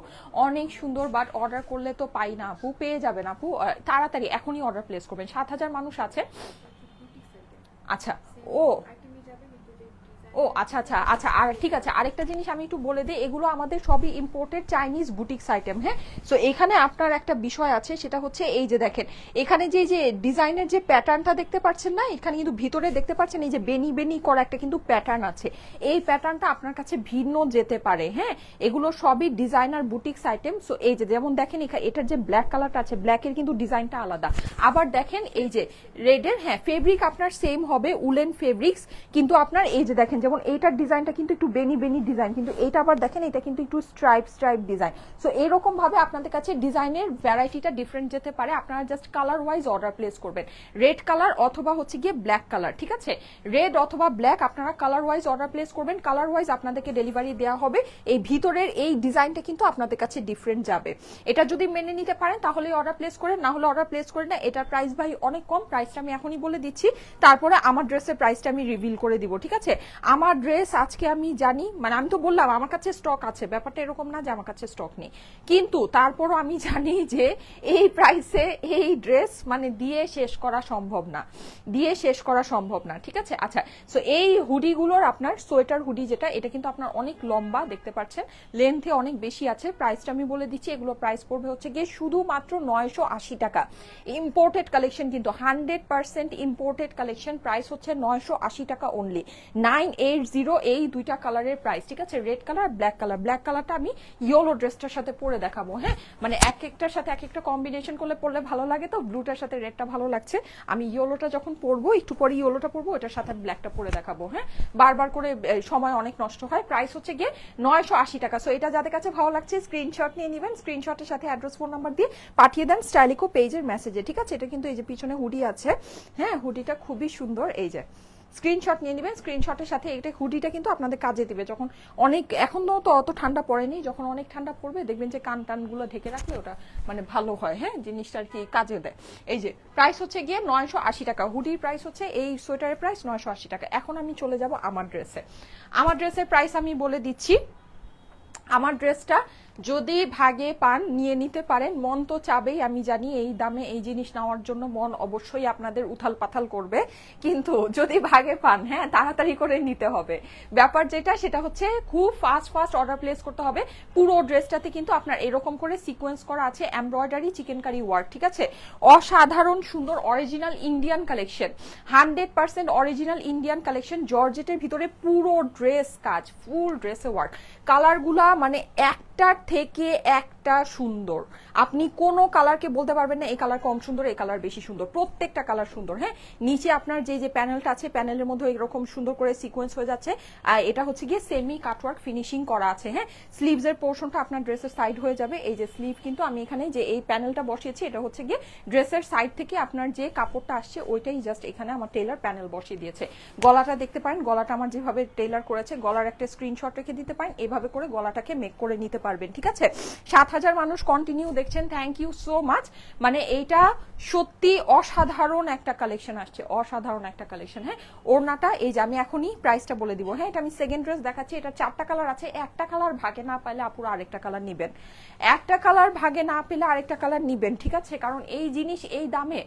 অনেক সুন্দর, বাট অর্ডার করলে তো পাই না আপু, পেয়ে যাবেন আপু তাড়াতাড়ি, এখনই অর্ডার প্লেস করবেন, 7000 মানুষ আছে। আচ্ছা ও ও আচ্ছা আচ্ছা আচ্ছা, আর ঠিক আছে আরেকটা জিনিস আমি একটু বলে দিই, এগুলো আমাদের সবই ইম্পোর্টেড চাইনিজ বুটিক্স আইটেম। হ্যাঁ সো এখানে আপনার একটা বিষয় আছে, সেটা হচ্ছে এই যে দেখেন এখানে যে ডিজাইনের যে প্যাটার্নটা দেখতে পাচ্ছেন না, এখানে কিন্তু ভিতরে দেখতে পাচ্ছেন এই যে বেনি বেনি করা একটা কিন্তু প্যাটার্ন আছে, এই প্যাটার্নটা আপনার কাছে ভিন্ন যেতে পারে। হ্যাঁ এগুলো সবই ডিজাইনার বুটিক্স আইটেম। সো এই যে যেমন দেখেন এটার যে ব্ল্যাক কালারটা আছে, ব্ল্যাকের কিন্তু ডিজাইনটা আলাদা, আবার দেখেন এই যে রেডের হ্যাঁ ফেব্রিক আপনার সেম হবে, উলেন ফেব্রিক্স, কিন্তু আপনার এই যে দেখেন যেমন এইটার ডিজাইনটা কিন্তু একটু বেনি বেনি ডিজাইন, কিন্তু এটা আবার দেখেন এটা কিন্তু একটু স্ট্রাইপ স্ট্রাইপ ডিজাইন। সো এরকম ভাবে আপনাদের কাছে ডিজাইনের ভ্যারাইটিটা ডিফারেন্ট যেতে পারে, আপনারা just colour wise order place করবেন, রেড কালার অথবা হচ্ছে গিয়ে ব্ল্যাক কালার, ঠিক আছে? রেড অথবা ব্ল্যাক আপনারা কালার ওয়াইজ অর্ডার প্লেস করবেন, কালার ওয়াইজ আপনাদেরকে ডেলিভারি দেওয়া হবে। এই ভিতরের এই ডিজাইনটা কিন্তু আপনাদের কাছে ডিফারেন্ট যাবে, এটা যদি মেনে নিতে পারেন তাহলে অর্ডার প্লেস করেন, না হলে অর্ডার প্লেস করেন না। এটার প্রাইস ভাই অনেক কম, প্রাইসটা আমি এখনই বলে দিচ্ছি, তারপরে আমার ড্রেসের প্রাইসটা আমি রিভিল করে দিব, ঠিক আছে? আমার ড্রেস আজকে আমি জানি, মানে আমি তো বললাম আমার কাছে স্টক আছে, ব্যাপারটা এরকম না যে আমার কাছে স্টক নেই, কিন্তু তারপরও আমি জানি যে এই প্রাইসে এই ড্রেস মানে দিয়ে শেষ করা সম্ভব না, দিয়ে শেষ করা সম্ভব না, ঠিক আছে। আচ্ছা, সো এই হুডিগুলোর আপনার সোয়েটার হুডি যেটা, এটা কিন্তু আপনার অনেক লম্বা, দেখতে পাচ্ছেন লেন্থে অনেক বেশি আছে। প্রাইসটা আমি বলে দিচ্ছি, এগুলো প্রাইস পড়বে হচ্ছে গিয়ে শুধুমাত্র 980 টাকা। ইম্পোর্টেড কালেকশন কিন্তু 100% ইম্পোর্টেড কালেকশন, প্রাইস হচ্ছে 980 টাকা অনলি। 980 এই দুইটা কালারের প্রাইস, ঠিক আছে, red colour black colour. Black কালারটা আমি ইয়েলো ড্রেসটার সাথে পরে দেখাবো, হ্যাঁ, মানে এক একটার সাথে এক একটা কম্বিনেশন করলে পরলে ভালো লাগে, তো ব্লুটার সাথে রেডটা ভালো লাগছে। আমি ইয়েলোটা যখন পরবো, একটু পরে ইয়েলোটা পরবো, এটার সাথে ব্ল্যাকটা পরে দেখাবো, হ্যাঁ, বারবার করে সময় অনেক নষ্ট হয়। প্রাইস হচ্ছে গিয়ে 980 টাকা। সো এটা যাদের কাছে ভালো লাগছে স্ক্রিনশট নিয়ে নেবেন, স্ক্রিনশটের সাথে অ্যাড্রেস ফোন নাম্বার দিয়ে পাঠিয়ে দেন স্টাইলিকো পেজের মেসেজে, ঠিক আছে। এটা কিন্তু এই যে পিছনে হুডি আছে, হ্যাঁ, হুডিটা খুবই সুন্দর, এই যে স্ক্রিনশট নিয়ে নেবেন। স্ক্রিনশটের সাথে এটা হুডিটা কিন্তু আপনাদের কাজে দিবে, যখন অনেক, এখন তো অত ঠান্ডা পড়েনি, যখন অনেক ঠান্ডা পড়বে দেখবেন যে কান টানগুলো ঢেকে রাখলে ওটা মানে ভালো হয়, হ্যাঁ, জিনিসটা আর কি কাজে দেয়। এই যে প্রাইস হচ্ছে গিয়ে 980 টাকা, হুডির প্রাইস হচ্ছে, এই সোয়েটারের প্রাইস 980 টাকা। এখন আমি চলে যাব আমার ড্রেসে। আমার ড্রেসের প্রাইস আমি বলে দিচ্ছি। আমার ড্রেসটা যদি ভাগে পান নিয়ে নিতে পারেন, মন তো চাবেই, আমি জানি এই দামে এই জিনিস নেওয়ার জন্য মন অবশ্যই আপনাদের উথাল পাথাল করবে, কিন্তু যদি ভাগে পান, হ্যাঁ, তাড়াতাড়ি করে নিতে হবে। ব্যাপার যেটা সেটা হচ্ছে খুব ফাস্ট অর্ডার প্লেস করতে হবে। পুরো ড্রেসটাতে কিন্তু আপনার এরকম করে সিকোয়েন্স করা আছে, এমব্রয়ডারি চিকেনকারি ওয়ার্ক, ঠিক আছে, অসাধারণ সুন্দর original Indian collection, 100% original Indian collection, জর্জেটের ভিতরে পুরো ড্রেস কাজ, ফুল ড্রেসে ওয়ার্ক, কালারগুলা মানে একটার থেকে একটা সুন্দর। আপনি কোনো কালারকে বলতে পারবেন না এই কালার কম সুন্দর, এই কালার বেশি সুন্দর, প্রত্যেকটা কালার সুন্দর, হ্যাঁ। নিচে আপনার যে প্যানেলটা আছে, প্যানেলের মধ্যে এরকম সুন্দর করে সিকোয়েন্স হয়ে যাচ্ছে, আর এটা হচ্ছে গিয়ে সেমি কাটওয়ার্ক ফিনিশিং করা আছে, হ্যাঁ। স্লিভস এর পোর্শনটা আপনার ড্রেসের সাইড হয়ে যাবে, এই যে স্লিভ কিন্তু আমি এখানে যে এই প্যানেলটা বসিয়েছি, এটা হচ্ছে গিয়ে ড্রেসের সাইড থেকে আপনার যে কাপড়টা আসছে ওইটাই জাস্ট এখানে আমার টেলার প্যানেল বসিয়ে দিয়েছে। গলাটা দেখতে পারেন, গলাটা আমার যেভাবে টেলার করেছে, গলার একটা স্ক্রিনশট রেখে দিতে পারেন, এভাবে করে গলাটাকে মেক করে নিতে পারবেন, ঠিক আছে। 7000 মানুষ কন্টিনিউ দেখছেন, থ্যাংক ইউ সো মাচ। মানে এইটা সত্যি অসাধারণ একটা কালেকশন আসছে, অসাধারণ একটা কালেকশন, হ্যাঁ। ওড়নাটা এই যে আমি এখনই প্রাইসটা বলে দিব, হ্যাঁ, এটা আমি সেকেন্ড ড্রেস দেখাচ্ছি, এটা 4টা কালার আছে, একটা কালার ভাগে না পাইলে আপুরা আরেকটা কালার নিবেন, একটা কালার ভাগে না পেলে আরেকটা কালার নিবেন, ঠিক আছে, কারণ এই জিনিস এই দামে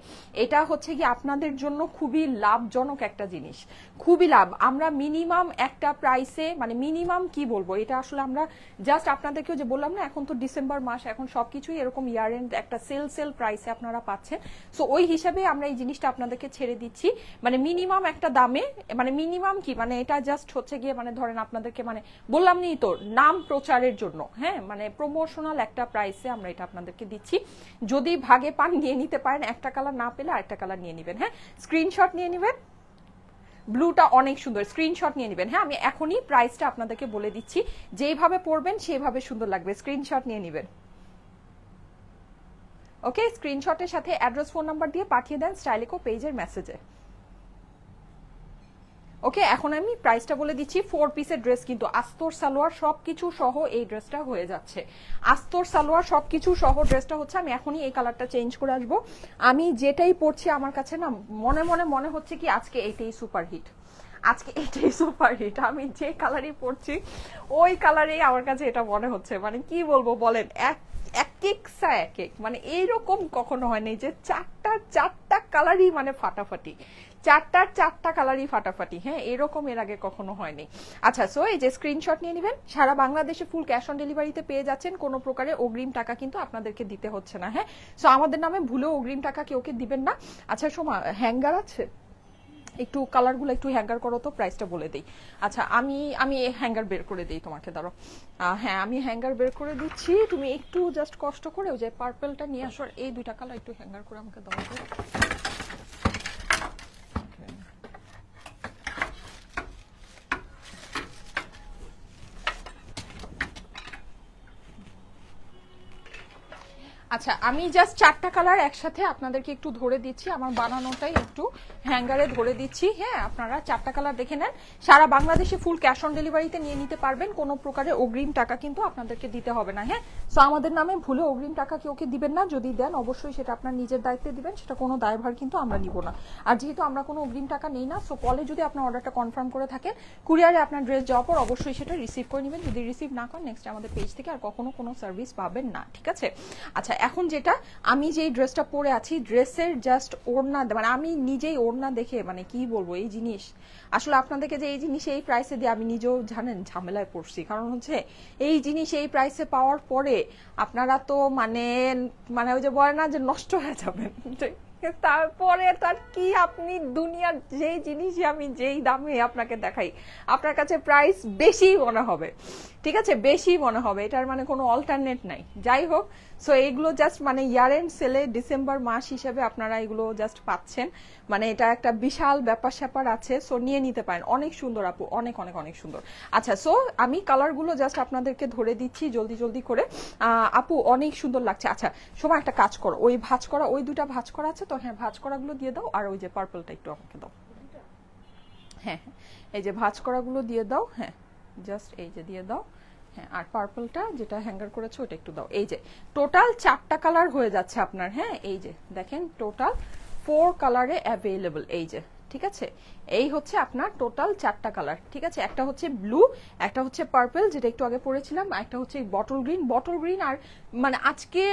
এটা হচ্ছে কি আপনাদের জন্য খুবই লাভজনক একটা জিনিস, খুবই লাভ। আমরা মিনিমাম একটা প্রাইসে, মানে মিনিমাম কি বলবো, এটা আসলে আমরা জাস্ট আপনাদেরকেও যে বললাম না, এখন তো ডিসেম্বর মাস, এখন সবকিছুই এরকম ইয়ার এন্ড একটা সেল প্রাইসে আপনারা পাচ্ছেন, সো ওই হিসাবে আমরা এই জিনিসটা আপনাদেরকে ছেড়ে দিচ্ছি, মানে মিনিমাম একটা দামে, মানে মিনিমাম কি, মানে এটা জাস্ট হচ্ছে গিয়ে মানে ধরেন আপনাদেরকে মানে বললাম নি তো নাম প্রচারের জন্য, হ্যাঁ, মানে প্রমোশনাল একটা প্রাইসে আমরা এটা আপনাদেরকে দিচ্ছি। যদি ভাগে পান নিয়ে নিতে পারেন, একটা কালার না পেলে আরেকটা কালার নিয়ে নেবেন, হ্যাঁ, স্ক্রিনশট নিয়ে নেবেন। ব্লুটা অনেক সুন্দর, স্ক্রিনশট নিয়ে নেবেন, হ্যাঁ, আমি এখনই প্রাইসটা আপনাদেরকে বলে দিচ্ছি, যেভাবে পরবেন সেভাবে সুন্দর লাগবে, স্ক্রিনশট নিয়ে নেবেন। ওকে, স্ক্রিনশটের সাথে অ্যাড্রেস ফোন নাম্বার দিয়ে পাঠিয়ে দেন স্টাইলিকো পেজের মেসেজে। ওকে, এখন আমি প্রাইসটা বলে দিচ্ছি। 4 পিসের ড্রেস কিন্তু, আস্তর সালোয়ার সবকিছু সহ এই ড্রেসটা হয়ে যাচ্ছে, আস্তর সালোয়ার সবকিছু সহ ড্রেসটা হচ্ছে। আমি এখনই এই কালারটা চেঞ্জ করে আসবো, আমি যেটাই পরছি আমার কাছে না মনে হচ্ছে কি আজকে এইটাই সুপারহিট, আজকে এটাই সুপারহিট, আমি যে কালারই পরছি ওই কালারেই আমার কাছে এটা মনে হচ্ছে, মানে কি বলবো বলেন, এক মানে এইরকম কখনো হয়নি যে চারটা কালারই মানে ফাটাফাটি, চারটা কালারই ফাটাফাটি, হ্যাঁ, এরকম এর আগে কখনো হয়নি। আচ্ছা, সো এই যে স্ক্রিনশট নিয়ে নেবেন, সারা বাংলাদেশে ফুল ক্যাশ অন ডেলিভারিতে পেয়ে যাচ্ছেন, কোনো প্রকারে অগ্রিম টাকা কিন্তু আপনাদেরকে দিতে হচ্ছে না, হ্যাঁ। সো আমাদের নামে ভুলেও অগ্রিম টাকা কেউকে দিবেন না। আচ্ছা সোমা, হ্যাঙ্গার আছে, একটু কালারগুলো একটু হ্যাঙ্গার করো তো, প্রাইসটা বলে দিই। আচ্ছা, আমি হ্যাঙ্গার বের করে দিই তোমাকে, দাঁড়ো, হ্যাঁ, আমি হ্যাঙ্গার বের করে দিচ্ছি, তুমি একটু জাস্ট কষ্ট করে ওই যে পার্পলটা নিয়ে আসো, এই দুইটা কালার একটু হ্যাঙ্গার করে আমাকে দাও। আচ্ছা আমি জাস্ট 4টা কালার একসাথে আপনাদেরকে একটু ধরে দিচ্ছি, আমার বানানোটাই একটু হ্যাঙ্গারে ধরে দিচ্ছি। হ্যাঁ আপনারা 4টা কালার দেখে নেন, সারা বাংলাদেশে ফুল ক্যাশ অন ডেলিভারিতে নিয়ে নিতে পারবেন, কোনো প্রকারের অগ্রিম টাকা কিন্তু আপনাদেরকে দিতে হবে না। হ্যাঁ সো আমাদের নামে ভুলে অগ্রিম টাকা কেউ দিবেন না, যদি দেন অবশ্যই সেটা আপনার নিজের দায়িত্বে দিবেন, সেটা কোনো দায়ভার কিন্তু আমরা নিব না। আর যেহেতু আমরা কোনো অগ্রিম টাকা নেই না, সো কলে যদি আপনার অর্ডারটা কনফার্ম করে থাকেন, কুরিয়ারে আপনার ড্রেস যাওয়ার পর অবশ্যই সেটা রিসিভ করে নেবেন, যদি রিসিভ না করেন নেক্সট আমাদের পেজ থেকে আর কখনো কোনো সার্ভিস পাবেন না, ঠিক আছে। আচ্ছা এখন যেটা আমি যেই ড্রেসটা পরে আছি, ড্রেসের জাস্ট ওড়না, মানে আমি নিজেই ওড়না দেখে মানে কি বলবো এই জিনিস, আসলে আপনাদেরকে যে এই জিনিস এই প্রাইসে দিয়ে আমি নিজেও জানেন ঝামেলায় পড়ছি, কারণ হচ্ছে এই জিনিস এই প্রাইসে পাওয়ার পরে আপনারা তো মানে মানে ওই যে বলে না যে নষ্ট হয়ে যাবেন, তারপরে তার কি আপনি দুনিয়ার যেই জিনিসই আমি যেই দামে আপনাকে দেখাই আপনার কাছে প্রাইস বেশি মনে হবে, ঠিক আছে, বেশি মনে হবে, এটার মানে কোনো অল্টারনেট নাই। যাই হোক সো এইগুলো জাস্ট মানে ইয়ার এন্ড সেলে ডিসেম্বর মাস হিসেবে আপনারা এগুলো জাস্ট পাচ্ছেন, মানে এটা একটা বিশাল ব্যাপার স্যাপার আছে, সো নিয়ে নিতে পারেন। অনেক সুন্দর আপু, অনেক অনেক অনেক সুন্দর। আচ্ছা সো আমি কালারগুলো জাস্ট আপনাদেরকে ধরে দিচ্ছি জলদি জলদি করে। আপু অনেক সুন্দর লাগছে। আচ্ছা সময় একটা কাজ করো, ওই ভাঁজ করা, ওই দুটা ভাঁজ করা আছে তো, হ্যাঁ ভাঁজ করাগুলো দিয়ে দাও, আর ওই যে পার্পলটা একটু আমাকে দাও। হ্যাঁ হ্যাঁ এই যে ভাঁজ করাগুলো দিয়ে দাও, হ্যাঁ জাস্ট এই যে দিয়ে দাও, হ্যাঁ আর পার্পলটা যেটা হ্যাঙ্গার করেছো ওটা একটু দাও। এই যে টোটাল 4টা কালার হয়ে যাচ্ছে আপনার। হ্যাঁ এই যে দেখেন টোটাল 4 কালারে অ্যাভেলেবল, এই যে ঠিক আছে, এই হচ্ছে আপনার টোটাল 4টা কালার, ঠিক আছে। একটা হচ্ছে ব্লু, একটা হচ্ছে পার্পল যেটা একটু আগে পরেছিলাম, একটা হচ্ছে বটল গ্রিন। আর মানে আজকে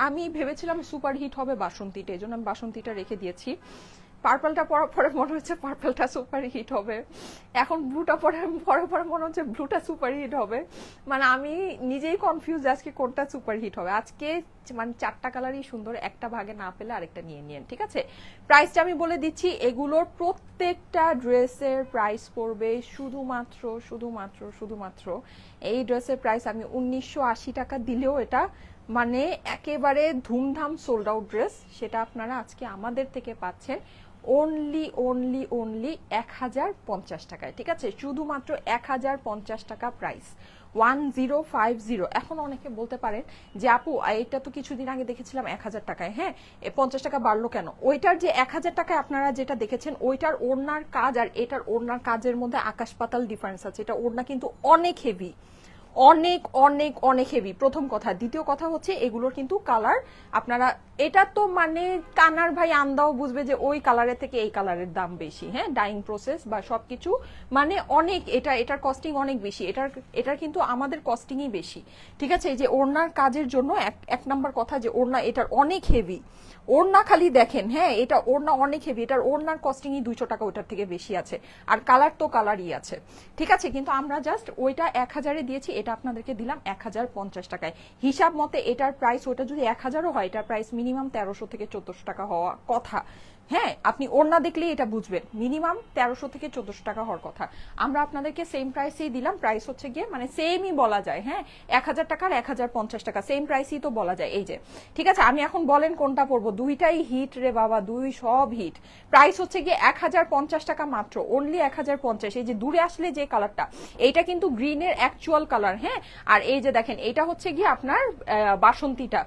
আমি ভেবেছিলাম সুপার হিট হবে বাসন্তীটা, এই জন্য আমি বাসন্তীটা রেখে দিয়েছি। পার্পলটা পরার পরে মনে হচ্ছে পার্পলটা সুপার হিট হবে, এখন ব্লুটা পরে পরে মনে হচ্ছে ব্লুটা সুপার হিট হবে, মানে আমি নিজেই কনফিউজ আজকে কোনটা সুপার হিট হবে। আজকে মানে 4টা কালারই সুন্দর, একটা ভাগে না পেলে আরেকটা নিয়ে নিন, ঠিক আছে। প্রাইসটা আমি বলে দিচ্ছি, এগুলোর প্রত্যেকটা ড্রেসের প্রাইস পড়বে শুধুমাত্র শুধুমাত্র শুধুমাত্র এই ড্রেসের প্রাইস আমি 1980 টাকা দিলেও এটা মানে একেবারে ধুমধাম সোল্ড আউট ড্রেস, সেটা আপনারা আজকে আমাদের থেকে পাচ্ছেন অনলি অনলি অনলি 1050 টাকায়, ঠিক আছে, শুধুমাত্র 1050 টাকা প্রাইস, 1050। এখন অনেকে বলতে পারেন যে আপু এটা তো কিছুদিন আগে দেখেছিলাম 1000 টাকায়, হ্যাঁ 50 টাকা বাড়লো কেন? ওইটার যে 1000 টাকায় আপনারা যেটা দেখেছেন ওইটার ওড়নার কাজ আর এটার ওড়নার কাজের মধ্যে আকাশ পাতাল ডিফারেন্স আছে, এটা ওড়না কিন্তু অনেক হেভি, অনেক অনেক অনেক হেভি, প্রথম কথা। দ্বিতীয় কথা হচ্ছে এগুলোর কিন্তু কালার আপনারা, এটা তো মানে কানার ভাই আন্দাও বুঝবে যে ওই কালারের থেকে এই কালারের দাম বেশি, হ্যাঁ ডাইং প্রসেস বা সবকিছু মানে অনেক, এটার কস্টিং অনেক বেশি, এটার কিন্তু আমাদের কস্টিংই বেশি, ঠিক আছে। এই যে ওড়নার কাজের জন্য এক নাম্বার কথা যে ওড়না এটার অনেক হেভি, ওড়না খালি দেখেন, হ্যাঁ এটা ওড়না অনেক হেভি, এটার ওড়নার কস্টিংই 200 টাকা ওটার থেকে বেশি আছে, আর কালার তো কালারই আছে, ঠিক আছে। কিন্তু আমরা জাস্ট ওইটা 1000-এ দিয়েছি, এটা আপনাদেরকে দিলাম 1050 টাকায়। হিসাব মতে এটার প্রাইস ওটা যদি 1000-ও হয়, এটার প্রাইস মিনিমাম 1300 থেকে 1400 টাকা হওয়া কথা, হ্যাঁ আপনি ওড়না দেখলেই এটা বুঝবেন, মিনিমাম 1300 থেকে 1400 টাকা হওয়ার কথা। আমরা আপনাদেরকে সেম প্রাইসেই দিলাম, প্রাইস হচ্ছে গিয়ে মানে সেমই বলা যায়, হ্যাঁ 1000 টাকার 1050 টাকা সেম প্রাইসই তো বলা যায়, এই যে ঠিক আছে। আমি এখন বলেন কোনটা পরবো, দুইটাই হিট রে বাবা, দুই সব হিট। প্রাইস হচ্ছে গিয়ে 1050 টাকা মাত্র, অনলি 1050। এই যে দূরে আসলে যে কালারটা, এইটা কিন্তু গ্রিনের অ্যাকচুয়াল কালার, হ্যাঁ আর এই যে দেখেন এইটা হচ্ছে গিয়ে আপনার বাসন্তীটা,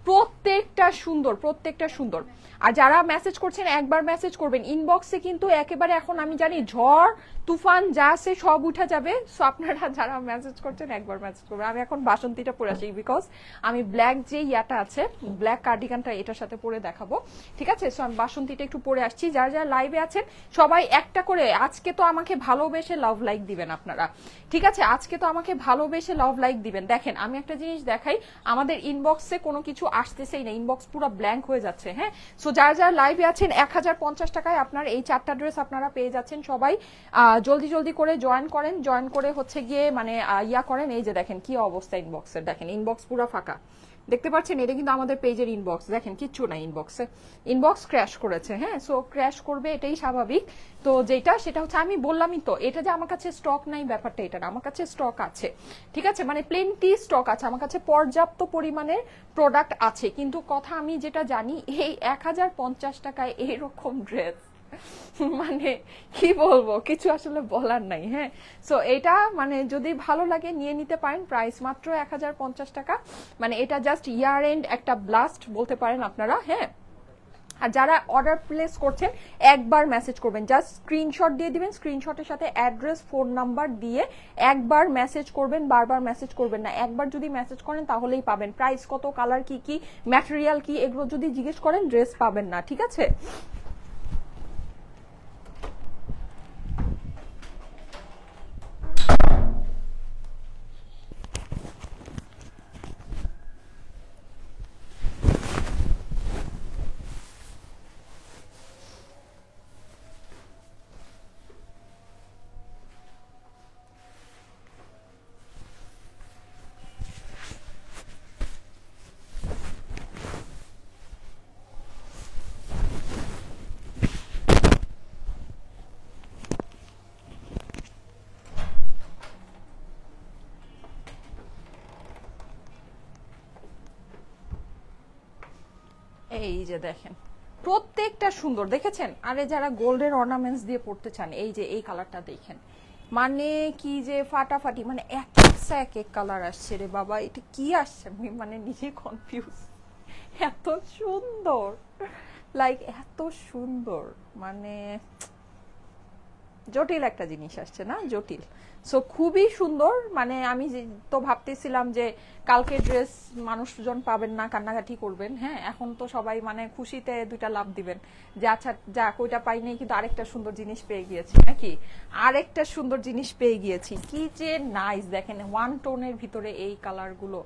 প্রত্যেকটা সুন্দর, প্রত্যেকটা সুন্দর। আর যারা মেসেজ করছেন একবার মেসেজ করবেন, ইনবক্সে কিন্তু একেবারে এখন আমি জানি ঝড় তুফান যা আছে সব উঠে যাবে, সো আপনারা যারা মেসেজ করছেন একবার মেসেজ করবেন। আমি এখন বাসন্তীটা পরে আসি, বিকজ আমি ব্ল্যাক যে ইয়াটা আছে ব্ল্যাক কার্ডিগানটা এটার সাথে পরে দেখাবো, ঠিক আছে। সো আমি বাসন্তীটা একটু পরে আসছি। যারা যারা লাইভে আছেন সবাই একটা করে আজকে তো আমাকে ভালোবেসে লাভ লাইক দিবেন আপনারা, ঠিক আছে, আজকে তো আমাকে ভালোবেসে লাভ লাইক দিবেন। দেখেন আমি একটা জিনিস দেখাই, আমাদের ইনবক্সে কোনো কিছু আসতেছেই না, ইনবক্স পুরো ব্ল্যাঙ্ক হয়ে যাচ্ছে, হ্যাঁ। সো যারা যারা লাইভে আছেন 1050 টাকায় আপনার এই 4টা ড্রেস আপনারা পেয়ে যাচ্ছেন। সবাই জলদি জলদি করে জয়েন করেন, জয়েন করে হচ্ছে গিয়ে মানে ইয়া করেন। এই যে দেখেন কি অবস্থা ইনবক্সের, দেখেন ইনবক্স পুরো ফাঁকা, দেখতে পাচ্ছেন, এটা কিন্তু আমাদের পেজের ইনবক্স, দেখেন কিচ্ছু নাই ইনবক্সে, ইনবক্স ক্র্যাশ করেছে, হ্যাঁ সো ক্র্যাশ করবে, এটাই স্বাভাবিক। তো যেটা সেটা হচ্ছে আমি বললামই তো, এটা যে আমার কাছে স্টক নাই ব্যাপারটা এটা না, আমার কাছে স্টক আছে, ঠিক আছে, মানে প্লেন্টি স্টক আছে, আমার কাছে পর্যাপ্ত পরিমাণের প্রোডাক্ট আছে। কিন্তু কথা আমি যেটা জানি এই 1050 টাকায় এরকম ড্রেস মানে কি বলবো, কিছু আসলে বলার নাই। হ্যাঁ, সো এটা মানে যদি ভালো লাগে নিয়ে নিতে পারেন। প্রাইস মাত্র 1050 টাকা। মানে এটা জাস্ট ইয়ার এন্ড একটা ব্লাস্ট বলতে পারেন আপনারা। হ্যাঁ, আর যারা অর্ডার প্লেস করছেন একবার মেসেজ করবেন, জাস্ট স্ক্রিনশট দিয়ে দিবেন, স্ক্রিনশটের সাথে অ্যাড্রেস ফোন নাম্বার দিয়ে একবার মেসেজ করবেন, বারবার মেসেজ করবেন না। একবার যদি মেসেজ করেন তাহলেই পাবেন। প্রাইস কত, কালার কি কি, ম্যাটেরিয়াল কি, এগুলো যদি জিজ্ঞেস করেন ড্রেস পাবেন না, ঠিক আছে? এই যে দেখেন, প্রত্যেকটা সুন্দর, দেখেছেন? আরে যারা গোল্ডের অর্নামেন্টস দিয়ে পড়তে চান, এই যে এই কালারটা দেখেন, মানে কি যে ফাটাফাটি, মানে এক এক কালার আসছে রে বাবা, এটা কি আসছে আমি মানে নিজে কনফিউজ। এত সুন্দর, লাইক এত সুন্দর, মানে জটিল একটা জিনিস আসছে না, জটিল। সো খুবই সুন্দর। মানে আমি তো ভাবতেছিলাম যে কালকে ড্রেস মানুষজন পাবেন না, কান্নাকাটি করবেন। হ্যাঁ, এখন তো সবাই মানে খুশিতে দুইটা লাভ দিবেন যে আচ্ছা যাক ওইটা পাই নাই, কিন্তু আরেকটা সুন্দর জিনিস পেয়ে গিয়েছি, নাকি? আরেকটা সুন্দর জিনিস পেয়ে গিয়েছি, কি যে নাইস। দেখেন ওয়ান টোনের ভিতরে এই কালারগুলো,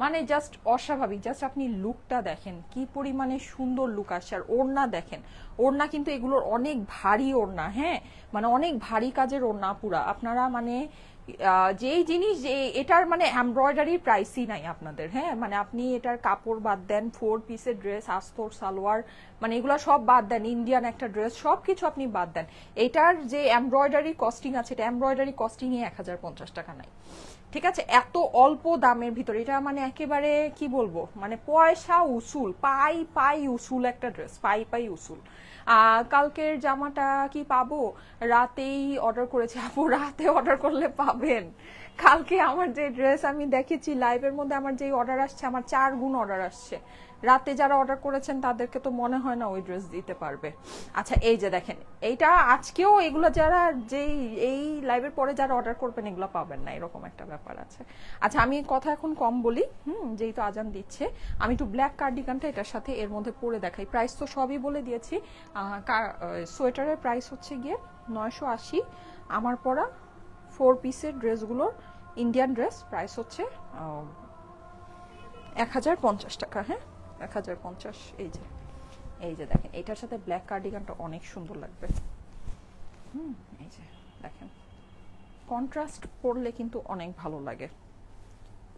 মানে জাস্ট অস্বাভাবিক। জাস্ট আপনি লুকটা দেখেন কি পরিমাণে সুন্দর লুক আসছে। আর ওড়না দেখেন, ওড়না কিন্তু এগুলোর অনেক ভারী ওড়না। হ্যাঁ, মানে অনেক ভারী কাজের ওড়না পুরা। আপনারা মানে যেই জিনিস যে এটার মানে এমব্রয়ডারি প্রাইসই নাই আপনাদের। হ্যাঁ, মানে আপনি এটার কাপড় বাদ দেন, 4 পিসের ড্রেস, আস্তর, সালোয়ার, মানে এগুলো সব বাদ দেন, ইন্ডিয়ান একটা ড্রেস, সবকিছু আপনি বাদ দেন, এটার যে এমব্রয়ডারি কস্টিং আছে, এটা এমব্রয়ডারি কস্টিং 1050 টাকা নাই। ঠিক আছে, এত অল্প দামের ভিতরে এটা মানে একেবারে কি বলবো, মানে পয়সা উসুল, পাই পাই উসুল একটা ড্রেস, পাই পাই উসুল। কালকের জামাটা কি পাবো? রাতেই অর্ডার করেছি আপু, রাতে অর্ডার করলে পাবেন। কালকে আমার যে ড্রেস আমি দেখেছি লাইভের মধ্যে, আমার যে অর্ডার আসছে, আমার 4 গুণ অর্ডার আসছে। রাতে যারা অর্ডার করেছেন তাদেরকে তো মনে হয় না ওই ড্রেস দিতে পারবে। আচ্ছা এই যে দেখেন, এইটা আজকেও এগুলো যারা যেই এই লাইভের পরে যারা অর্ডার করবেন এগুলো পাবেন না, এরকম একটা ব্যাপার আছে। আচ্ছা আমি কথা এখন কম বলি, যেহেতু আজান দিচ্ছে, আমি একটু ব্ল্যাক কার্ডিগানটা এটার সাথে এর মধ্যে পরে দেখাই। প্রাইস তো সবই বলে দিয়েছি। সোয়েটারের প্রাইস হচ্ছে গিয়ে 980। আমার পরা 4 পিসের ড্রেসগুলোর, ইন্ডিয়ান ড্রেস, প্রাইস হচ্ছে 1050 টাকা। হ্যাঁ, 1050। এই যে দেখেন, এটার সাথে ব্ল্যাক কার্ডিগানটা অনেক সুন্দর লাগবে। এই যে দেখেন, কন্ট্রাস্ট পরলে কিন্তু অনেক ভালো লাগে।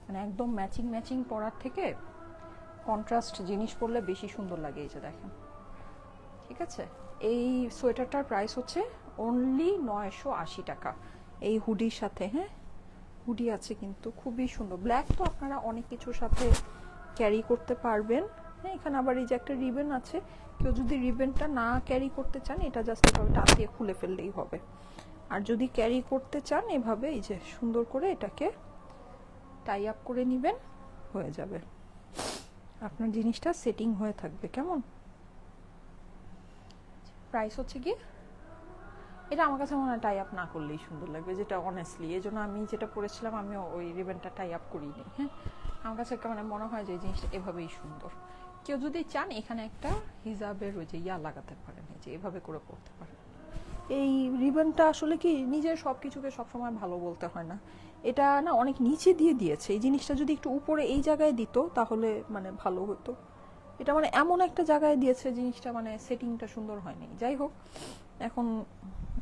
মানে একদম ম্যাচিং ম্যাচিং পরার থেকে কন্ট্রাস্ট জিনিস পরলে বেশি সুন্দর লাগে। এই যে দেখেন, ঠিক আছে? এই সোয়েটারটার প্রাইস হচ্ছে অনলি 980 টাকা এই হুডির সাথে। হ্যাঁ, হুডি আছে কিন্তু খুবই সুন্দর। ব্ল্যাক তো আপনারা অনেক কিছুর সাথে ক্যারি করতে পারবেন। হ্যাঁ, এখানে আবার এই যে একটা রিবেন আছে, কেউ যদি রিবেনটা না ক্যারি করতে চান, এটা জাস্ট এভাবে টান দিয়ে খুলে ফেললেই হবে। আর যদি ক্যারি করতে চান, এভাবে এই যে সুন্দর করে এটাকে টাই আপ করে নেবেন, হয়ে যাবে। আপনার জিনিসটা সেটিং হয়ে থাকবে। কেমন? প্রাইস হচ্ছে কি, এটা আমার কাছে মনে হয় টাই আপ না করলেই সুন্দর লাগবে, যেটা অনেস্টলি। এই জন্য আমি যেটা পরেছিলাম, আমি ওই রিবেনটা টাই আপ করিনি। হ্যাঁ, আমার কাছে মানে মনে হয় যে এই জিনিসটা এভাবেই সুন্দর। কেউ যদি চান এখানে একটা হিজাবের ওই যে লাগাতে পারেন, এই যে এভাবে করে পড়তে পারেন। এই রিবনটা আসলে কি, নিজের সবকিছুকে সবসময় ভালো বলতে হয় না। এটা না অনেক নিচে দিয়ে দিয়েছে, এই জিনিসটা যদি একটু উপরে এই জায়গায় দিত তাহলে মানে ভালো হতো। এটা মানে এমন একটা জায়গায় দিয়েছে জিনিসটা, মানে সেটিংটা সুন্দর হয়নি। যাই হোক, এখন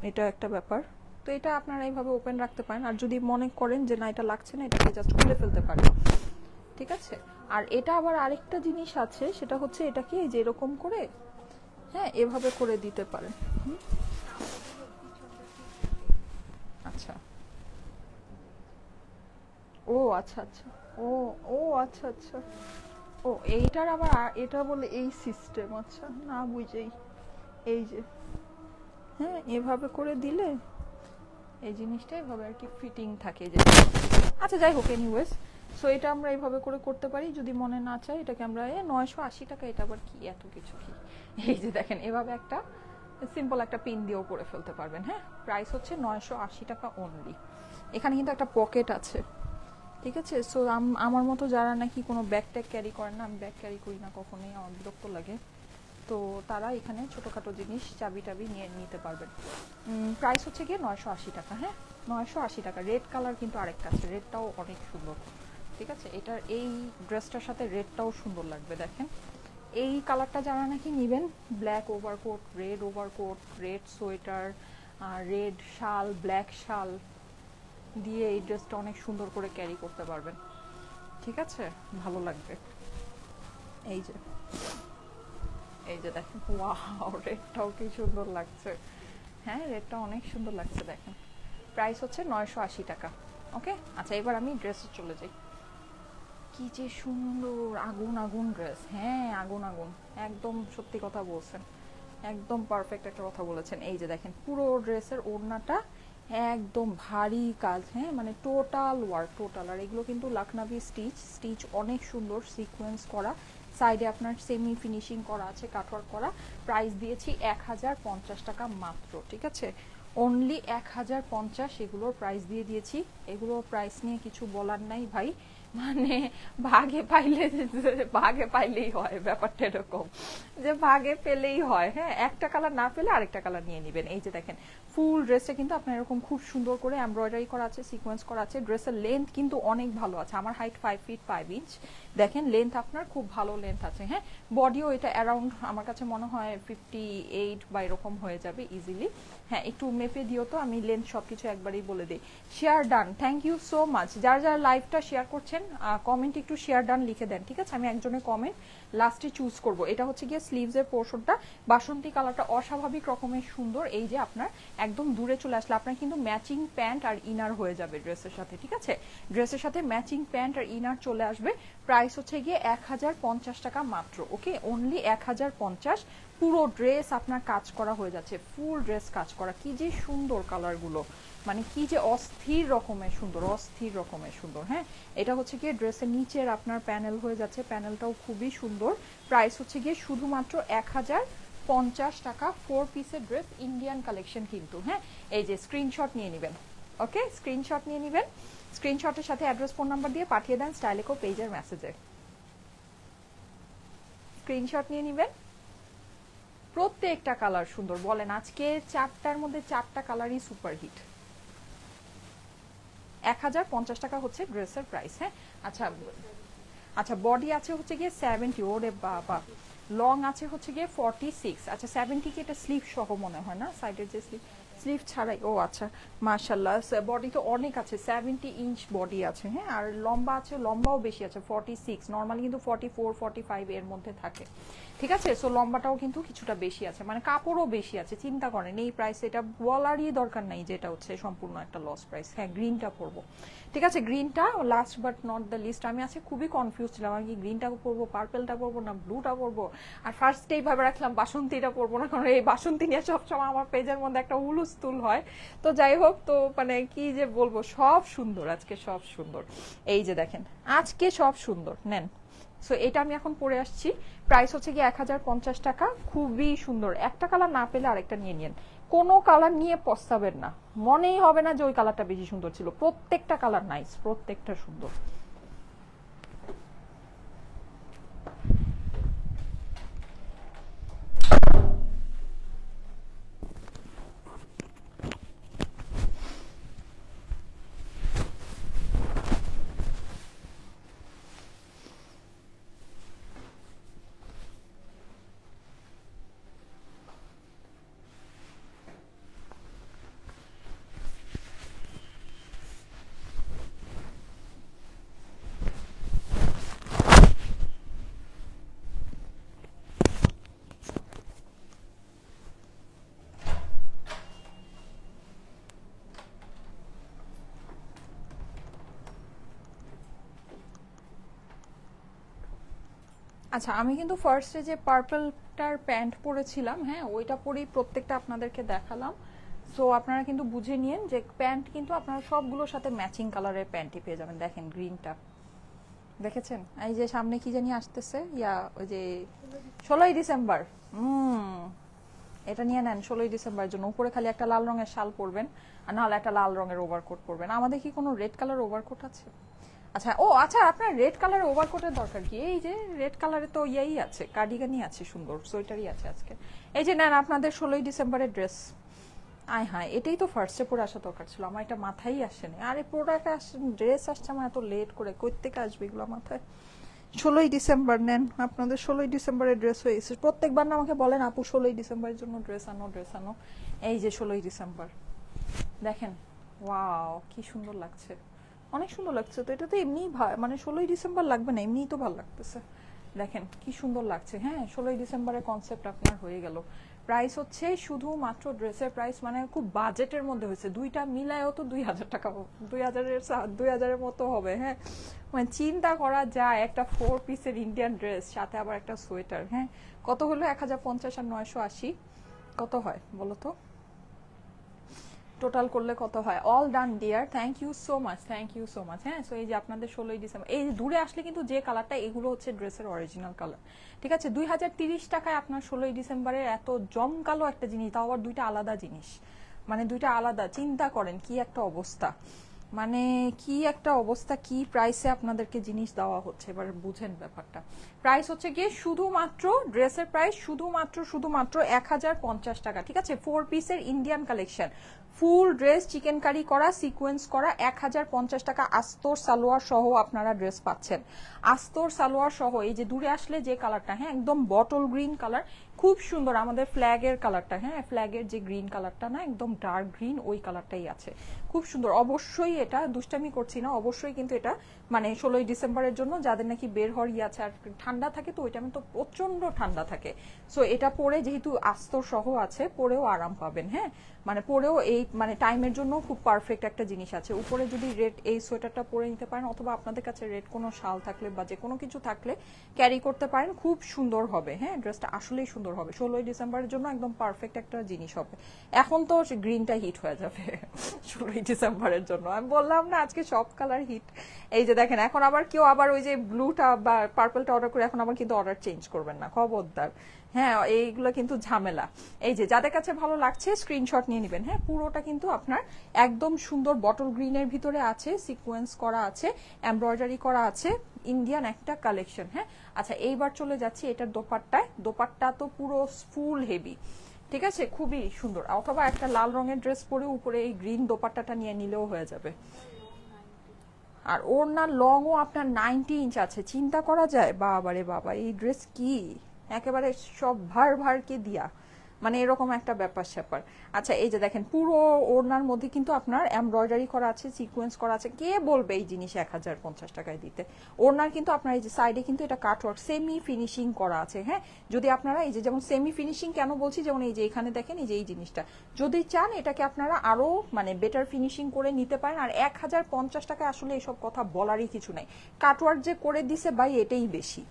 এটা একটা ব্যাপার। তো এটা আপনারা এইভাবে ওপেন রাখতে পারেন। আর যদি মনে করেন যে না এটা লাগছে না, এটাকে জাস্ট খুলে ফেলতে পারেন। ঠিক আছে? আর এটা আবার আরেকটা জিনিস আছে, সেটা হচ্ছে এটাকে যে এরকম করে, হ্যাঁ, এভাবে করে দিতে পারেন। আচ্ছা, ও আচ্ছা আচ্ছা, ও ও আচ্ছা আচ্ছা, ও এইটার আবার এটা বলে এই সিস্টেম। আচ্ছা, না বুঝেই, এই যে হ্যাঁ এভাবে করে দিলে এই জিনিসটা এভাবে আর কি ফিটিং থাকে যে। আচ্ছা যাই হোক, এনিওয়েজ, সো এটা আমরা এইভাবে করে করতে পারি। যদি মনে না চায় এটাকে আমরা 980 টাকা, এটা আবার কি এত কিছু কি, এই যে দেখেন এভাবে একটা সিম্পল একটা পিন দিয়েও করে ফেলতে পারবেন। হ্যাঁ, প্রাইস হচ্ছে 980 টাকা অনলি। এখানে কিন্তু একটা পকেট আছে, ঠিক আছে। সো আমার মতো যারা নাকি কোনো ব্যাগ ট্যাগ ক্যারি করেন না, আমি ব্যাগ ক্যারি করি না কখনোই, আমার বিরক্ত লাগে, তো তারা এখানে ছোটোখাটো জিনিস চাবি টাবি নিয়ে নিতে পারবেন। প্রাইস হচ্ছে গিয়ে 980 টাকা। হ্যাঁ, 980 টাকা। রেড কালার কিন্তু আরেকটা আছে, রেডটাও অনেক সুন্দর, ঠিক আছে। এটার এই ড্রেসটার সাথে রেডটাও সুন্দর লাগবে। দেখেন এই কালারটা যারা নাকি নেবেন, black overcoat, red overcoat, red sweater, red শাল, ব্ল্যাক শাল দিয়ে এই ড্রেসটা অনেক সুন্দর করে ক্যারি করতে পারবেন, ঠিক আছে, ভালো লাগবে। এই যে দেখেন, ওয়াও, রেডটাও কি সুন্দর লাগছে। হ্যাঁ, রেডটা অনেক সুন্দর লাগছে। দেখেন প্রাইস হচ্ছে 980 টাকা। ওকে, আচ্ছা এবার আমি ড্রেসে চলে যাই। কি যে সুন্দর, আগুন আগুন ড্রেস। হ্যাঁ, আগুন আগুন, একদম সত্যি কথা বলছেন, একদম পারফেক্ট একটা কথা বলেছেন। এই যে দেখেন পুরো ড্রেসের ওড়নাটা একদম ভারী কাজ। হ্যাঁ, মানে টোটাল ওয়ার্ক, টোটাল। আর এগুলো কিন্তু লাখনাভি স্টিচ অনেক সুন্দর সিকোয়েন্স করা, সাইডে আপনার সেমি ফিনিশিং করা আছে, কাটওয়ার্ক করা। প্রাইস দিয়েছি 1050 টাকা মাত্র, ঠিক আছে, অনলি 1050। এগুলোর প্রাইস দিয়ে দিয়েছি। এগুলোর প্রাইস নিয়ে কিছু বলার নাই ভাই, মানে ভাগে পাইলেই হয়, ব্যাপারটা এরকম যে ভাগে পেলেই হয়। হ্যাঁ, একটা কালার না পেলে আরেকটা কালার নিয়ে নেবেন। এই যে দেখেন ফুল ড্রেসটা কিন্তু আপনার এরকম খুব সুন্দর করে এমব্রয়ডারি করা আছে, সিকোয়েন্স করা আছে। ড্রেসের লেন্থ কিন্তু অনেক ভালো আছে। আমার হাইট 5 ফিট 5 ইঞ্চ। দেখেন লেন্থ আপনার খুব ভালো লেন্থ আছে। হ্যাঁ, বডিও এটা অ্যারাউন্ড আমার কাছে মনে হয় 58 বা এরকম হয়ে যাবে ইজিলি। হ্যাঁ, একটু মেপে দিও তো, আমি লেন্থ সবকিছু একবারই বলে দিই। Share done, thank you so much. যারা যারা লাইভটা শেয়ার করছেন কমেন্ট একটু শেয়ার ডান লিখে দেন, ঠিক আছে। আমি একজনের কমেন্ট লাস্টে চুজ করব। এটা হচ্ছে গিয়ে স্লিভসের পোর্শনটা, বাসন্তী কালারটা অস্বাভাবিক রকমের সুন্দর। এই যে আপনার একদম দূরে চলে আসলে আপনার কিন্তু ম্যাচিং প্যান্ট আর ইনার হয়ে যাবে ড্রেসের সাথে, ঠিক আছে। ড্রেসের সাথে ম্যাচিং প্যান্ট আর ইনার চলে আসবে। প্রাইস হচ্ছে গিয়ে 1050 টাকা মাত্র। ওকে, অনলি 1050। পুরো ড্রেস আপনার কাজ করা হয়ে যাচ্ছে, ফুল ড্রেস কাজ করা। কি যে সুন্দর কালারগুলো, মানে কি যে অস্থির রকমের সুন্দর, অস্থির রকমের সুন্দর। হ্যাঁ, এটা হচ্ছে গিয়ে ড্রেসের নিচের আপনার প্যানেল হয়ে যাচ্ছে, প্যানেলটাও খুবই সুন্দর। প্রাইস হচ্ছে গিয়ে শুধুমাত্র 1050 টাকা। 4 পিসের ড্রেস, ইন্ডিয়ান কালেকশন কিন্তু। হ্যাঁ, এই যে স্ক্রিনশট নিয়ে নেবেন। ওকে, স্ক্রিনশট নিয়ে নেবেন। স্ক্রিনশটের সাথে অ্যাড্রেস ফোন নাম্বার দিয়ে পাঠিয়ে দেন স্টাইলেকো পেজের মেসেজে। স্ক্রিনশট নিয়ে নেবেন। প্রত্যেকটা কালার সুন্দর। বলেন আজকে 4টার মধ্যে 4টা কালারই সুপারহিট। 1050 টাকা হচ্ছে ড্রেসের প্রাইস। হ্যাঁ, আচ্ছা আচ্ছা, বডি আছে হচ্ছে গিয়ে 70। ওরে বাবা, লং আছে হচ্ছে গিয়ে 46। আচ্ছা 70 কি এটা স্লিভ সহ মনে হয় না, সাইডের যে স্লিভ ছাড়াই? ও আচ্ছা, মাশাআল্লাহ, বডি তো অনেক আছে, 70 ইঞ্চ বডি আছে। হ্যাঁ, আর লম্বা আছে, লম্বাও বেশি আছে 46। নর্মালি কিন্তু 44 45 এর মধ্যে থাকে, ঠিক আছে। সো লম্বাটাও কিন্তু কিছুটা বেশি আছে, মানে কাপড়ও বেশি আছে। চিন্তা করেন এই প্রাইস, এটা বলারই দরকার নাই যে এটা হচ্ছে সম্পূর্ণ একটা লস প্রাইস। হ্যাঁ, গ্রিনটা পরবো, ঠিক আছে। গ্রিনটা last but not the least. আমি আজকে খুবই কনফিউজ ছিলাম, আমি কি গ্রিনটা পরবো, পার্পেলটা পরবো না ব্লুটা পরবো। আর ফার্স্টেই ভাবে রাখলাম বাসন্তীটা পরবো না, কারণ এই বাসন্তী নিয়ে সবসময় আমার পেজের মধ্যে একটা হুলুস্থুল হয়। তো যাই হোক, তো মানে কি যে বলবো, সব সুন্দর আজকে, সব সুন্দর। এই যে দেখেন আজকে সব সুন্দর, নেন। সো এটা আমি এখন পরে আসছি। প্রাইস হচ্ছে কি 1050 টাকা। খুবই সুন্দর। একটা কালার না পেলে আরেকটা নিয়ে নিন, কোনো কালার নিয়ে পস্তাবেন না, মনেই হবে না যে ওই কালারটা বেশি সুন্দর ছিল। প্রত্যেকটা কালার নাইস, প্রত্যেকটা সুন্দর। আচ্ছা, আমি কিন্তু ফার্স্টে যে পার্পল কালারটার প্যান্ট পরেছিলাম, হ্যাঁ ওইটা পরেই প্রত্যেকটা আপনাদেরকে দেখালাম। সো আপনারা কিন্তু বুঝে নিন যে প্যান্ট কিন্তু আপনারা সবগুলোর সাথে ম্যাচিং কালারের প্যান্টই পেয়ে যাবেন। দেখেন গ্রিনটা দেখেছেন, এই যে সামনে কি জানি আসতেছে, ইয়া ওই যে 16ই ডিসেম্বর, এটা নিয়ে নেন 16ই ডিসেম্বরের জন্য। উপরে খালি একটা লাল রঙের শাল পরবেন, আর নাহলে একটা লাল রঙের ওভারকোট পরবেন। আমাদের কি কোনো রেড কালার ওভারকোট আছে? আচ্ছা, ও আচ্ছা, আপনার রেড কালারের ওভারকোটের দরকার কি? এই যে রেড কালারে তো ইয়াই আছে, কার্ডিগানই আছে, সুন্দর সোয়েটারই আছে আজকে। এই যে নেন আপনাদের 16ই ডিসেম্বরের ড্রেস। আয় হ্যাঁ, এটাই তো ফার্স্টে পরে আসা দরকার ছিল, আমার এটা মাথায় আসেনি। আরে প্রোডাক্ট ড্রেস আসছে আমার এত লেট করে, কই থেকে আসবে এগুলো মাথায়? 16ই ডিসেম্বর নেন আপনাদের 16ই ডিসেম্বরের ড্রেস হয়ে গেছে। প্রত্যেকবার না আমাকে বলেন আপু 16ই ডিসেম্বরের জন্য ড্রেস আনো ড্রেস আনো। এই যে 16ই ডিসেম্বর দেখেন, ওয়াও কি সুন্দর লাগছে, অনেক সুন্দর লাগছে। তো এটা তো এমনি মানে 16ই ডিসেম্বর লাগবে না, এমনিই তো ভালো লাগতেছে। দেখেন কি সুন্দর লাগছে। হ্যাঁ 16ই ডিসেম্বরের কনসেপ্ট আপনার হয়ে গেল। প্রাইস হচ্ছে শুধুমাত্র ড্রেসের প্রাইস, মানে খুব বাজেটের মধ্যে হয়েছে, দুইটা মিলায়ও তো 2000 টাকা, 2000-এর মতো হবে। হ্যাঁ মানে চিন্তা করা যায়, একটা 4 পিসের ইন্ডিয়ান ড্রেস সাথে আবার একটা সোয়েটার। হ্যাঁ কত হলো? 1050 আর 980 কত হয় বলো তো? টোটাল করলে কত হয়? All done dear, thank you so much, thank you so much. হ্যাঁ সো এই যে আপনাদের 16ই ডিসেম্বর, এই দূরে আসলে কিন্তু যে কালারটা, এগুলো হচ্ছে ড্রেসের অরিজিনাল কালার। ঠিক আছে, 2030 টাকায় আপনার 16ই ডিসেম্বরের এত জমকালো একটা জিনিস, তাও আবার দুইটা আলাদা জিনিস, মানে দুইটা আলাদা। চিন্তা করেন কি একটা অবস্থা, মানে কি একটা অবস্থা, কি প্রাইসে আপনাদেরকে জিনিস দেওয়া হচ্ছে, এবার বুঝেন ব্যাপারটা। প্রাইস হচ্ছে গিয়ে শুধুমাত্র ড্রেসের প্রাইস শুধুমাত্র 1050 টাকা। ঠিক আছে, 4 পিসের Indian collection, full dress chikankari করা, সিকোয়েন্স করা, 1050 টাকা আস্তর সালোয়ার সহ আপনারা ড্রেস পাচ্ছেন। আস্তর সালোয়ার সহ, এই যে দূরে আসলে যে কালারটা, হ্যাঁ একদম বটল গ্রিন কালার, খুব সুন্দর, আমাদের ফ্ল্যাগের কালারটা, হ্যাঁ ফ্ল্যাগের যে গ্রিন কালারটা না, একদম ডার্ক গ্রিন, ওই কালারটাই আছে, খুব সুন্দর। অবশ্যই এটা দুষ্টামি করছি না, অবশ্যই কিন্তু এটা মানে 16ই ডিসেম্বরের জন্য যাদের নাকি বের হওয়ার ইয়ে আছে, আর ঠান্ডা থাকে তো ওই টাইমে তো প্রচন্ড ঠান্ডা থাকে। সো এটা পরে যেহেতু আস্তর সহ আছে, পরেও আরাম পাবেন। হ্যাঁ মানে পরেও এই মানে টাইমের জন্য খুব পারফেক্ট একটা জিনিস আছে। উপরে যদি রেড এই সোয়েটারটা পরে নিতে পারেন, অথবা আপনাদের কাছে রেড কোনো শাল থাকলে বা যে কোনো কিছু থাকলে ক্যারি করতে পারেন, খুব সুন্দর হবে। হ্যাঁ ড্রেসটা আসলেই সুন্দর হবে, 16ই ডিসেম্বরের জন্য একদম পারফেক্ট একটা জিনিস হবে। এখন তো গ্রিনটা হিট হয়ে যাবে 16ই ডিসেম্বরের জন্য, আমি বললাম না আজকে সব কালার হিট। এই যে দেখেন, এখন আবার কেউ আবার ওই যে ব্লুটা বা পার্পলটা অর্ডার করে এখন আবার কিন্তু অর্ডার চেঞ্জ করবেন না, খবরদার। হ্যাঁ এইগুলো কিন্তু ঝামেলা। এই যে যাদের কাছে ভালো লাগছে স্ক্রিনশট নিয়ে নেবেন। হ্যাঁ পুরোটা কিন্তু আপনার একদম সুন্দর বটল গ্রিনের ভিতরে আছে, সিকোয়েন্স করা আছে, এমব্রয়ডারি করা আছে, ইন্ডিয়ান একটা কালেকশন। হ্যাঁ আচ্ছা এইবার চলে যাচ্ছি এটার দোপাট্টায়। দোপাট্টা তো পুরো ফুল হেভি, ঠিক আছে, খুবই সুন্দর। অথবা একটা লাল রঙের ড্রেস পরে উপরে এই গ্রিন দোপাট্টাটা নিয়ে নিলেও হয়ে যাবে। আর ওড়নার লংও আপনার 90 ইঞ্চ আছে, চিন্তা করা যায়। বাবারে বাবা, এই ড্রেস কি একেবারে সব ভার কে দিয়া, মানে এরকম একটা ব্যাপার স্যাপার। আচ্ছা এই যে দেখেন, পুরো ওড়নার মধ্যে কিন্তু আপনার এমব্রয়ডারি করা আছে, সিকোয়েন্স করা আছে। কে বলবে এই জিনিস 1050 টাকায় দিতে? ওড়নার কিন্তু আপনার এই যে সাইডে কিন্তু এটা কাটওয়ার্ক সেমি ফিনিশিং করা আছে। হ্যাঁ যদি আপনারা এই যে যেমন সেমি ফিনিশিং কেন বলছি, যেমন এই যে এখানে দেখেন এই যে এই জিনিসটা যদি চান এটাকে আপনারা আরো মানে বেটার ফিনিশিং করে নিতে পারেন। আর 1050 টাকায় আসলে এসব কথা বলারই কিছু নাই। কাটওয়ার্ক যে করে দিছে ভাই এটাই বেশি,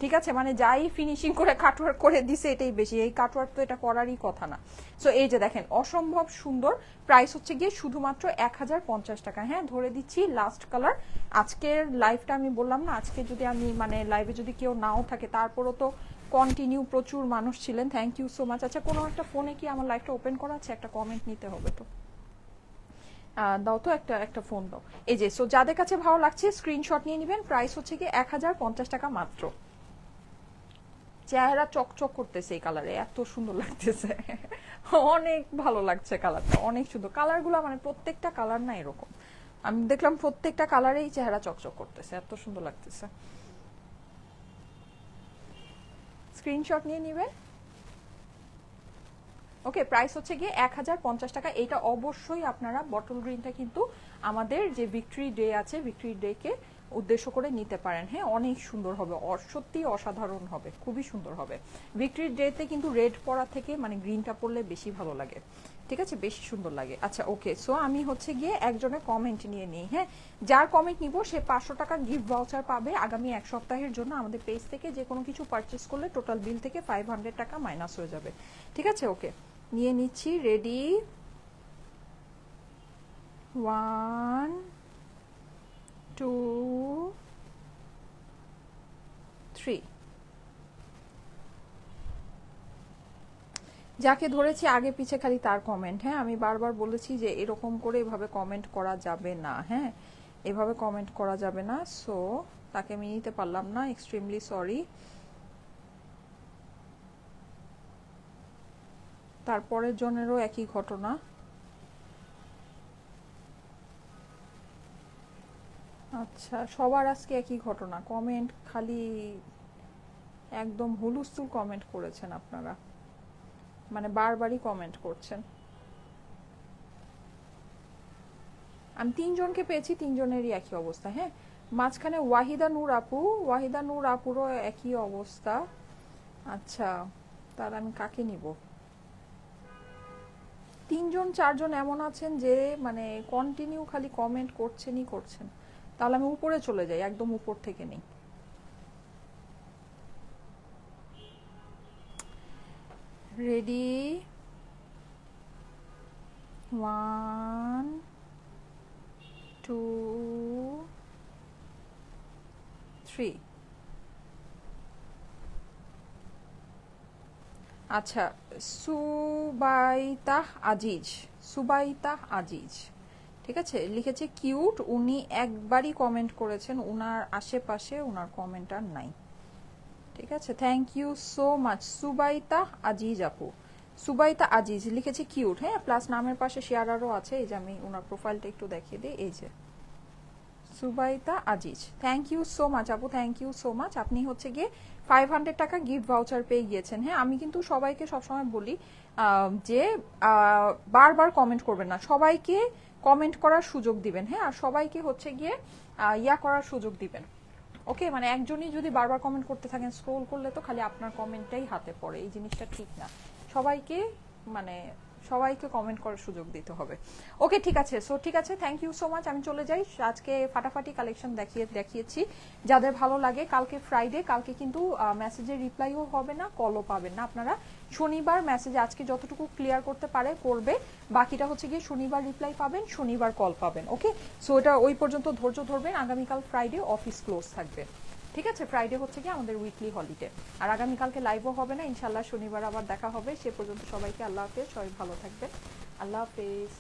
ঠিক আছে, মানে যাই ফিনিশিং করে কাটওয়ার্ক করে দিছে এটাই বেশি, এই কাটওয়ার্ক তো এটা করারই কথা না। সো এই যে দেখেন অসম্ভব সুন্দর, প্রাইস হচ্ছে গিয়ে শুধুমাত্র 1050 টাকা। হ্যাঁ ধরে দিচ্ছি লাস্ট কালার। আজকের লাইভটা আমি বললাম না, আজকে যদি আমি মানে লাইভে যদি কেউ নাও থাকে তারপরও তো কন্টিনিউ প্রচুর মানুষ ছিলেন, থ্যাংক ইউ সো মাচ। আচ্ছা কোনো একটা ফোনে কি আমার লাইভটা ওপেন করা আছে? একটা কমেন্ট নিতে হবে তো, দাও তো একটা ফোন দাও। এই যে সো যাদের কাছে ভালো লাগছে স্ক্রিনশট নিয়ে নেবেন। প্রাইস হচ্ছে কি 1050 টাকা মাত্র। চেহারা চকচক করতেছে এই কালারে, এত সুন্দর লাগতেছে, অনেক ভালো লাগছে কালারটা, অনেক সুন্দর। কালারগুলো মানে প্রত্যেকটা কালার না এরকম, আমি দেখলাম প্রত্যেকটা কালারেই চেহারা চকচক করতেছে, এত সুন্দর লাগতেছে। স্ক্রিনশট নিয়ে নিবেন। ওকে প্রাইস হচ্ছে গিয়ে 1050 টাকা। এইটা অবশ্যই আপনারা বটল গ্রিনটা কিন্তু আমাদের যে ভিক্টরি ডে আছে, ভিক্টরি ডে কে উদ্দেশ্য করে নিতে পারেন। হ্যাঁ, অনেক সুন্দর হবে, সত্যি অসাধারণ হবে, খুবই সুন্দর হবে। ভিক্টরি ডেতে কিন্তু রেড পরা থেকে মানে গ্রিনটা পরলে বেশি ভালো লাগে, ঠিক আছে, বেশি সুন্দর লাগে। আচ্ছা ওকে, সো আমি হচ্ছে গিয়ে একজনের কমেন্ট নিয়ে নিই। হ্যাঁ, যার কমেন্ট নিব সে 500 টাকা গিফট ভাউচার পাবে আগামী এক সপ্তাহের জন্য। আমাদের পেজ থেকে যে কোনো কিছু পারচেস করলে টোটাল বিল থেকে 500 টাকা মাইনাস হয়ে যাবে, ঠিক আছে। ওকে, নিয়ে নিচ্ছি, রেডি, 1 2 3। যাকে ধরেছি আগে পিছে খালি তার কমেন্ট। হ্যাঁ, আমি বারবার বলেছি যে এরকম করে এভাবে কমেন্ট করা যাবে না। হ্যাঁ, এভাবে কমেন্ট করা যাবে না। সো তাকে আমি নিতে পারলাম না, এক্সট্রিমলি সরি। তারপরের জনেরও একই ঘটনা। আচ্ছা, সবার আজকে একই ঘটনা, কমেন্ট খালি একদম হুলস্থুল কমেন্ট করেছেন আপনারা, মানে বারবারই কমেন্ট করছেন। আমি 3 জনকে পেয়েছি, 3 জনেরই একই অবস্থা। হ্যাঁ, মাঝখানে ওয়াহিদা নূর আপু, ওয়াহিদা নূর আপুরও একই অবস্থা। আচ্ছা, তাহলে আমি কাকে নিব? 3 জন 4 জন এমন আছেন যে মানে কন্টিনিউ খালি কমেন্ট করছেনই করছেন। তাহলে আমি উপরে চলে যাই, একদম উপর থেকে নেই। রেডি, 1 2 3। আচ্ছা, সুবাইতাহ আজিজ, সুবাইতাহ আজিজ, ঠিক আছে, লিখেছে কিউট। উনি একবারই কমেন্ট করেছেন, উনার আশেপাশে উনার কমেন্ট আর নাই, ঠিক আছে। Thank you so much Subaita Aziz আপু, সুবাইতা আজিজ লিখেছে কিউট। হ্যাঁ, প্লাস নামের পাশে শেয়ারারও আছে। এই যে আমি ওনার প্রোফাইলটা একটু দেখিয়ে দিই, এই যে Subaita Aziz. Thank you so much আপু, থ্যাংক ইউ সো মাচ। আপনি হচ্ছে গিয়ে 500 টাকা গিফট ভাউচার পেয়ে গিয়েছেন। হ্যাঁ, আমি কিন্তু সবাইকে সবসময় বলি যে বারবার কমেন্ট করবেন না, সবাইকে কমেন্ট করার সুযোগ দিবেন। হ্যাঁ, আর সবাইকে হচ্ছে গিয়ে করার সুযোগ দিবেন। ওকে, মানে একজনই যদি বারবার কমেন্ট করতে থাকেন, স্ক্রোল করলে তো খালি আপনার কমেন্টটাই হাতে পড়ে, এই জিনিসটা ঠিক না। সবাইকে মানে সবাইকে কমেন্ট করার সুযোগ দিতে হবে। ওকে, ঠিক আছে। সো ঠিক আছে, থ্যাংক ইউ সো মাচ। আমি চলে যাই। আজকে ফাটাফাটি কালেকশন দেখিয়েছি। যাদের ভালো লাগে, কালকে ফ্রাইডে, কালকে কিন্তু মেসেজের রিপ্লাইও হবে না, কলও পাবেন না আপনারা। শনিবার মেসেজ আজকে যতটুকু ক্লিয়ার করতে পারে করবে, বাকিটা হচ্ছে গিয়ে শনিবার রিপ্লাই পাবেন, শনিবার কল পাবেন। ওকে, সো এটা ওই পর্যন্ত ধৈর্য ধরবেন। আগামীকাল ফ্রাইডে অফিস ক্লোজ থাকবে, ঠিক আছে। ফ্রাইডে হচ্ছে কি আমাদের উইকলি হলিডে, আর আগামীকালকে লাইভও হবে না ইনশাল্লাহ। শনিবার আবার দেখা হবে। সে পর্যন্ত সবাইকে আল্লাহ হাফেজ, সবাই ভালো থাকবেন। আল্লাহ হাফেজ।